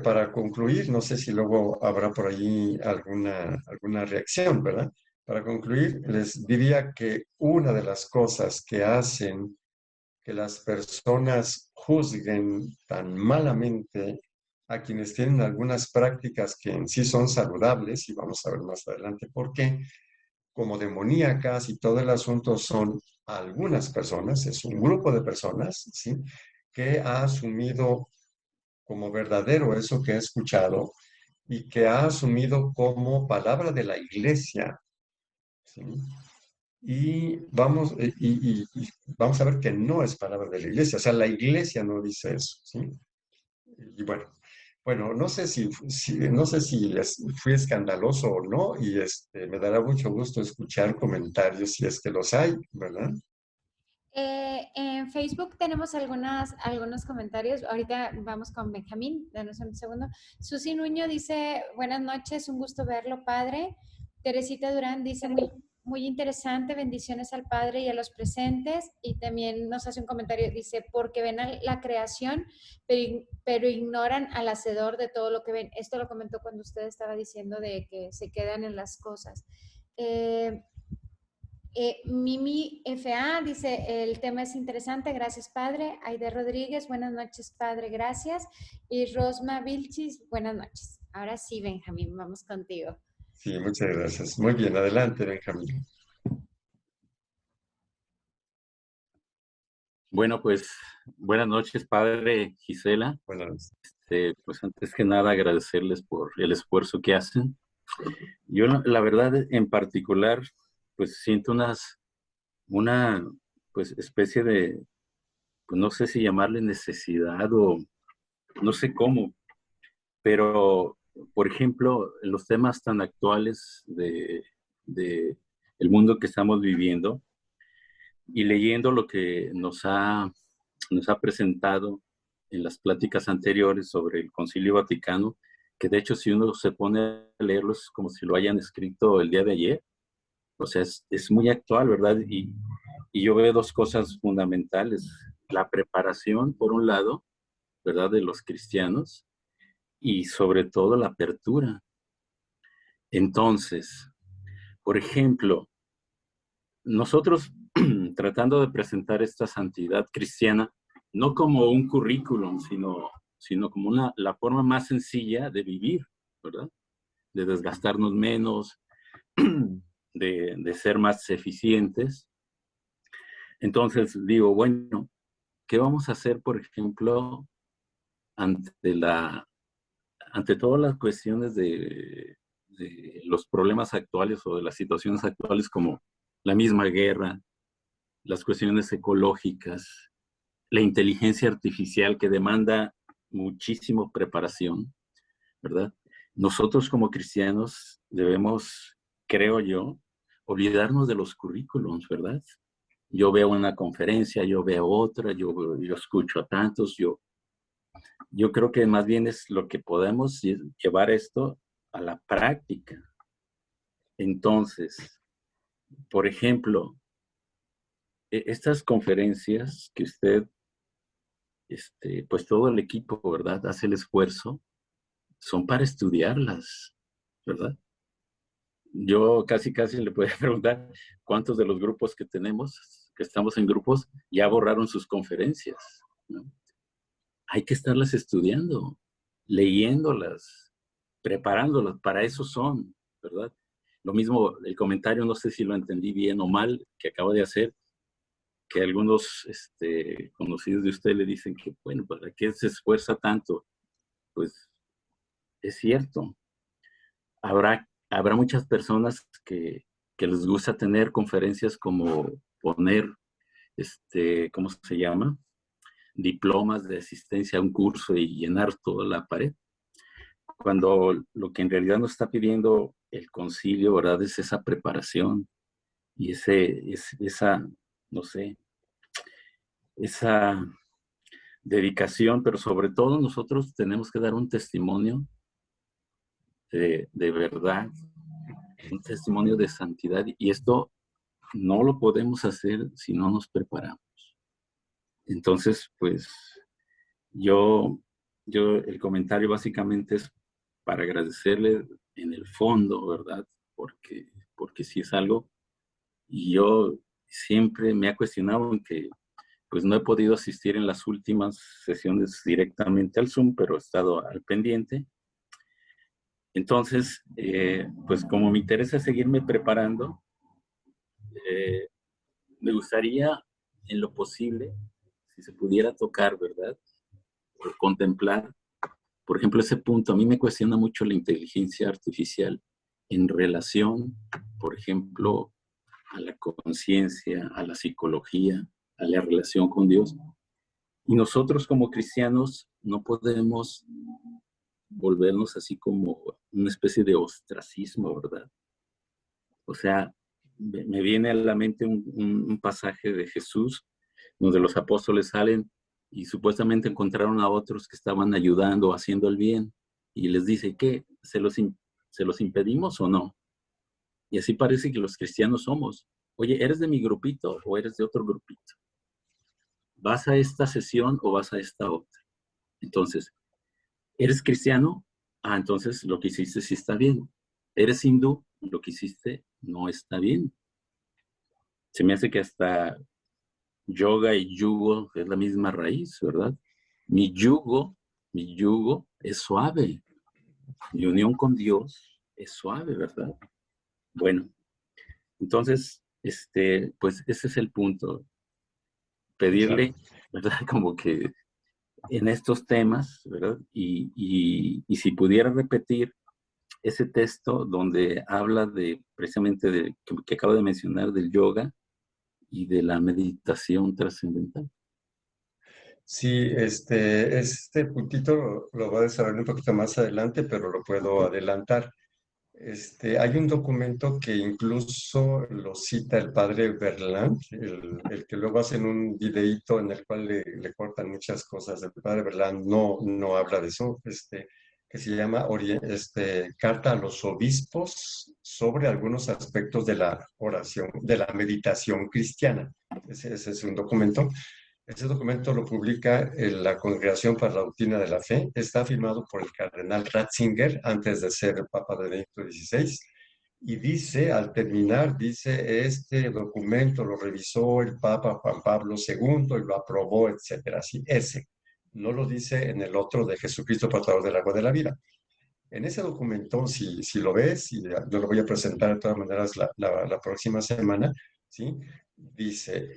para concluir, no sé si luego habrá por allí alguna reacción, ¿verdad? Para concluir, les diría que una de las cosas que hacen que las personas juzguen tan malamente a quienes tienen algunas prácticas que en sí son saludables, y vamos a ver más adelante por qué, como demoníacas y todo el asunto son algunas personas, es un grupo de personas, ¿sí? Que ha asumido como verdadero eso que ha escuchado y que ha asumido como palabra de la iglesia, ¿sí? Y vamos a ver que no es palabra de la iglesia, o sea, la iglesia no dice eso, ¿sí? Y bueno, no sé si fui escandaloso o no, y me dará mucho gusto escuchar comentarios si es que los hay, ¿verdad? En Facebook tenemos algunos comentarios. Ahorita vamos con Benjamín, danos un segundo. Susi Nuño dice, buenas noches, un gusto verlo, padre. Teresita Durán dice, muy muy interesante. Bendiciones al Padre y a los presentes. Y también nos hace un comentario, dice, porque ven a la creación, pero ignoran al hacedor de todo lo que ven. Esto lo comentó cuando usted estaba diciendo de que se quedan en las cosas. Mimi FA dice, el tema es interesante, gracias Padre. Aide Rodríguez, buenas noches Padre, gracias. Y Rosma Vilchis, buenas noches. Ahora sí, Benjamín, vamos contigo. Sí, muchas gracias. Muy bien, adelante, Benjamín. Bueno, pues buenas noches, Padre Gisela. Buenas noches. Pues antes que nada agradecerles por el esfuerzo que hacen. Yo la verdad en particular pues siento una pues especie de, pues no sé si llamarle necesidad o no sé cómo, pero por ejemplo los temas tan actuales de el mundo que estamos viviendo y leyendo lo que nos ha presentado en las pláticas anteriores sobre el Concilio Vaticano, que de hecho si uno se pone a leerlo es como si lo hayan escrito el día de ayer. O sea, es muy actual, ¿verdad? Y yo veo dos cosas fundamentales. La preparación, por un lado, ¿verdad? De los cristianos y sobre todo la apertura. Entonces, por ejemplo, nosotros tratando de presentar esta santidad cristiana, no como un currículum, sino como la forma más sencilla de vivir, ¿verdad? De desgastarnos menos, de ser más eficientes. Entonces digo, bueno, ¿qué vamos a hacer, por ejemplo, ante todas las cuestiones de los problemas actuales o de las situaciones actuales como la misma guerra, las cuestiones ecológicas, la inteligencia artificial que demanda muchísima preparación, ¿verdad? Nosotros como cristianos debemos, creo yo, olvidarnos de los currículums, ¿verdad? Yo veo una conferencia, yo veo otra, yo escucho a tantos, yo creo que más bien es lo que podemos llevar esto a la práctica. Entonces, por ejemplo, estas conferencias que usted, pues todo el equipo, ¿verdad? Hace el esfuerzo, son para estudiarlas, ¿verdad? Yo casi le podía preguntar cuántos de los grupos que tenemos, que estamos en grupos, ya borraron sus conferencias, ¿no? Hay que estarlas estudiando, leyéndolas, preparándolas, para eso son, ¿verdad? Lo mismo, el comentario, no sé si lo entendí bien o mal, que acabo de hacer, que algunos conocidos de usted le dicen que, bueno, ¿para qué se esfuerza tanto? Pues es cierto. Habrá muchas personas que les gusta tener conferencias como poner, ¿cómo se llama? Diplomas de asistencia a un curso y llenar toda la pared. Cuando lo que en realidad nos está pidiendo el concilio, ¿verdad? Es esa preparación y esa, no sé, esa dedicación, pero sobre todo nosotros tenemos que dar un testimonio de verdad, un testimonio de santidad, y esto no lo podemos hacer si no nos preparamos. Entonces, pues, el comentario básicamente es para agradecerle en el fondo, ¿verdad? Porque sí es algo, y yo siempre me he cuestionado, aunque pues no he podido asistir en las últimas sesiones directamente al Zoom, pero he estado al pendiente. Entonces, pues como me interesa seguirme preparando, me gustaría en lo posible, si se pudiera tocar, ¿verdad? O contemplar, por ejemplo, ese punto. A mí me cuestiona mucho la inteligencia artificial en relación, por ejemplo, a la conciencia, a la psicología, a la relación con Dios. Y nosotros como cristianos no podemos volvernos así como una especie de ostracismo, ¿verdad? O sea, me viene a la mente un pasaje de Jesús donde los apóstoles salen y supuestamente encontraron a otros que estaban ayudando, haciendo el bien, y les dice, ¿qué? ¿Se los impedimos o no? Y así parece que los cristianos somos. Oye, ¿eres de mi grupito o eres de otro grupito? ¿Vas a esta sesión o vas a esta otra? Entonces, ¿eres cristiano? Ah, entonces lo que hiciste sí está bien. ¿Eres hindú? Lo que hiciste no está bien. Se me hace que hasta yoga y yugo es la misma raíz, ¿verdad? Mi yugo es suave. Mi unión con Dios es suave, ¿verdad? Bueno, entonces, pues ese es el punto. Pedirle, Claro. ¿verdad? Como que en estos temas, ¿verdad? Y si pudiera repetir ese texto donde habla de precisamente de que acabo de mencionar del yoga y de la meditación trascendental. Sí, este puntito lo voy a desarrollar un poquito más adelante, pero lo puedo Ok. adelantar. Hay un documento que incluso lo cita el padre Berland, el que luego hacen un videíto en el cual le cortan muchas cosas. El padre Berland no habla de eso, que se llama Carta a los Obispos sobre algunos aspectos de la oración, de la meditación cristiana. Ese es un documento. Ese documento lo publica en la Congregación para la Doctrina de la Fe. Está firmado por el cardenal Ratzinger antes de ser el Papa de Benedicto XVI. Y dice, al terminar, dice, este documento lo revisó el Papa Juan Pablo II y lo aprobó, etcétera. Así, ese. No lo dice en el otro de Jesucristo, portador del agua de la vida. En ese documento, si lo ves, y yo lo voy a presentar de todas maneras la próxima semana, ¿sí? Dice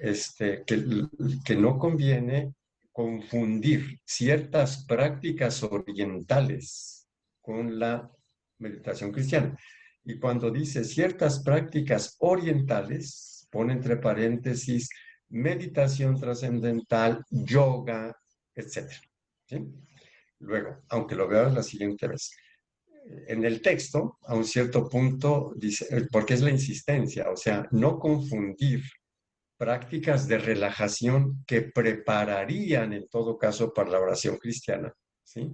que no conviene confundir ciertas prácticas orientales con la meditación cristiana. Y cuando dice ciertas prácticas orientales, pone entre paréntesis meditación trascendental, yoga, etcétera. ¿Sí? Luego, aunque lo veas la siguiente vez, en el texto, a un cierto punto, dice, porque es la insistencia, o sea, no confundir prácticas de relajación que prepararían en todo caso para la oración cristiana, ¿sí?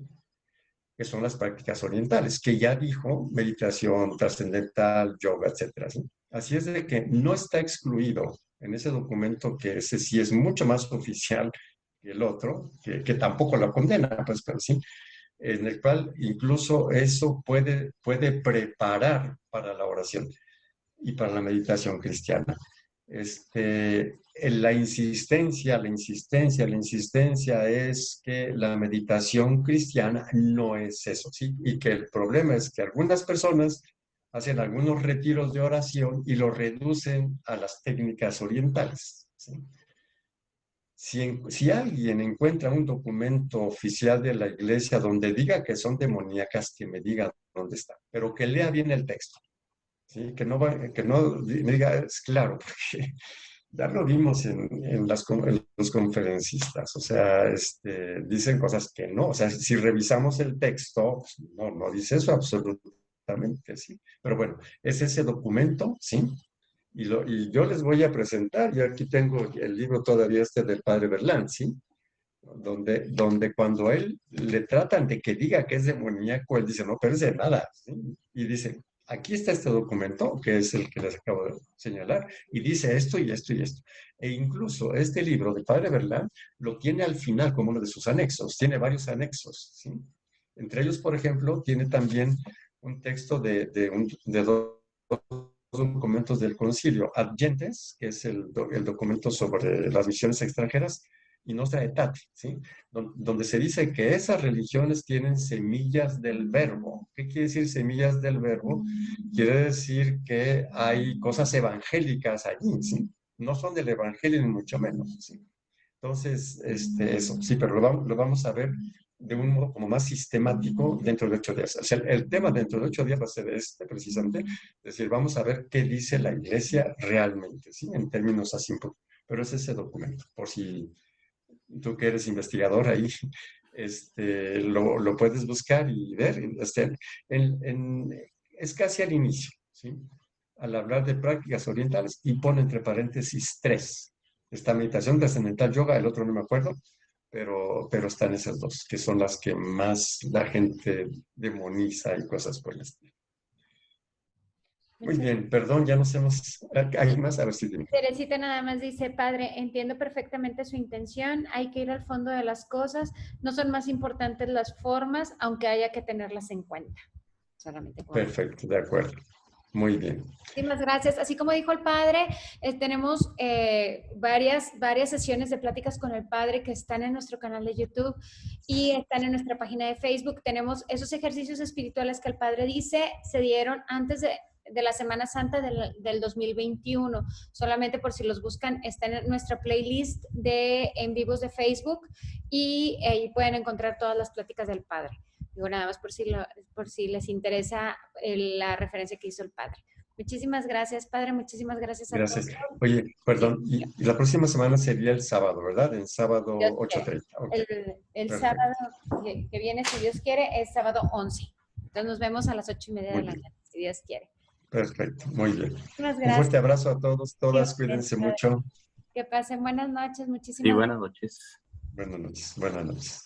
Que son las prácticas orientales, que ya dijo meditación trascendental, yoga, etcétera, ¿sí? Así es de que no está excluido en ese documento, que ese sí es mucho más oficial que el otro, que tampoco lo condena, pues, pero sí, en el cual incluso eso puede preparar para la oración y para la meditación cristiana. La insistencia es que la meditación cristiana no es eso, ¿sí? Y que el problema es que algunas personas hacen algunos retiros de oración y lo reducen a las técnicas orientales, ¿sí? Si alguien encuentra un documento oficial de la iglesia donde diga que son demoníacas, que me diga dónde está, pero que lea bien el texto, ¿sí? Que no diga, es claro, porque ya lo vimos en los conferencistas, o sea, dicen cosas que no, o sea, si revisamos el texto, pues, no dice eso absolutamente, sí. Pero bueno, es ese documento, ¿sí? Y yo les voy a presentar, yo aquí tengo el libro todavía del padre Berlán, ¿sí? Donde cuando a él le tratan de que diga que es demoníaco, él dice, no, pero es de nada, ¿sí? Y dice, aquí está este documento, que es el que les acabo de señalar, y dice esto y esto y esto. E incluso este libro de padre Berlán lo tiene al final como uno de sus anexos, tiene varios anexos, ¿sí? Entre ellos, por ejemplo, tiene también un texto de dos documentos del concilio, Adyentes, que es el documento sobre las misiones extranjeras, y Nostra Aetate, ¿sí? Donde se dice que esas religiones tienen semillas del verbo. ¿Qué quiere decir semillas del verbo? Quiere decir que hay cosas evangélicas allí, ¿sí? No son del evangelio ni mucho menos, ¿sí? Entonces, eso, sí, pero lo vamos a ver de un modo como más sistemático dentro de 8 días. O sea, el tema dentro de 8 días va a ser precisamente, es decir, vamos a ver qué dice la iglesia realmente, ¿sí? En términos así, pero es ese documento, por si tú que eres investigador ahí, lo puedes buscar y ver. Es casi al inicio, ¿sí? Al hablar de prácticas orientales, y pone entre paréntesis 3. Esta meditación trascendental yoga, el otro no me acuerdo, pero están esas dos, que son las que más la gente demoniza y cosas por el estilo. Muy bien, perdón, ya nos hemos... ¿Hay más? A ver si dime. Teresita nada más dice, padre, entiendo perfectamente su intención, hay que ir al fondo de las cosas, no son más importantes las formas, aunque haya que tenerlas en cuenta. Solamente Perfecto, de acuerdo. Muy bien. Muchísimas gracias. Así como dijo el padre, tenemos varias sesiones de pláticas con el padre que están en nuestro canal de YouTube y están en nuestra página de Facebook. Tenemos esos ejercicios espirituales que el padre dice se dieron antes de la Semana Santa del 2021. Solamente por si los buscan, está en nuestra playlist de en vivos de Facebook y ahí pueden encontrar todas las pláticas del padre. Digo, nada más por si les interesa la referencia que hizo el padre. Muchísimas gracias, padre. Muchísimas gracias a Gracias. todos. Oye, perdón, y la próxima semana sería el sábado, ¿verdad? El sábado Dios 8:30. Okay. El sábado que viene, si Dios quiere, es sábado 11. Entonces nos vemos a las 8:30 de la mañana, si Dios quiere. Perfecto, muy bien. Muchísimas Un gracias. fuerte abrazo a todos, todas, cuídense mucho. Que pasen buenas noches, muchísimas Sí, buenas noches. Buenas noches, buenas noches.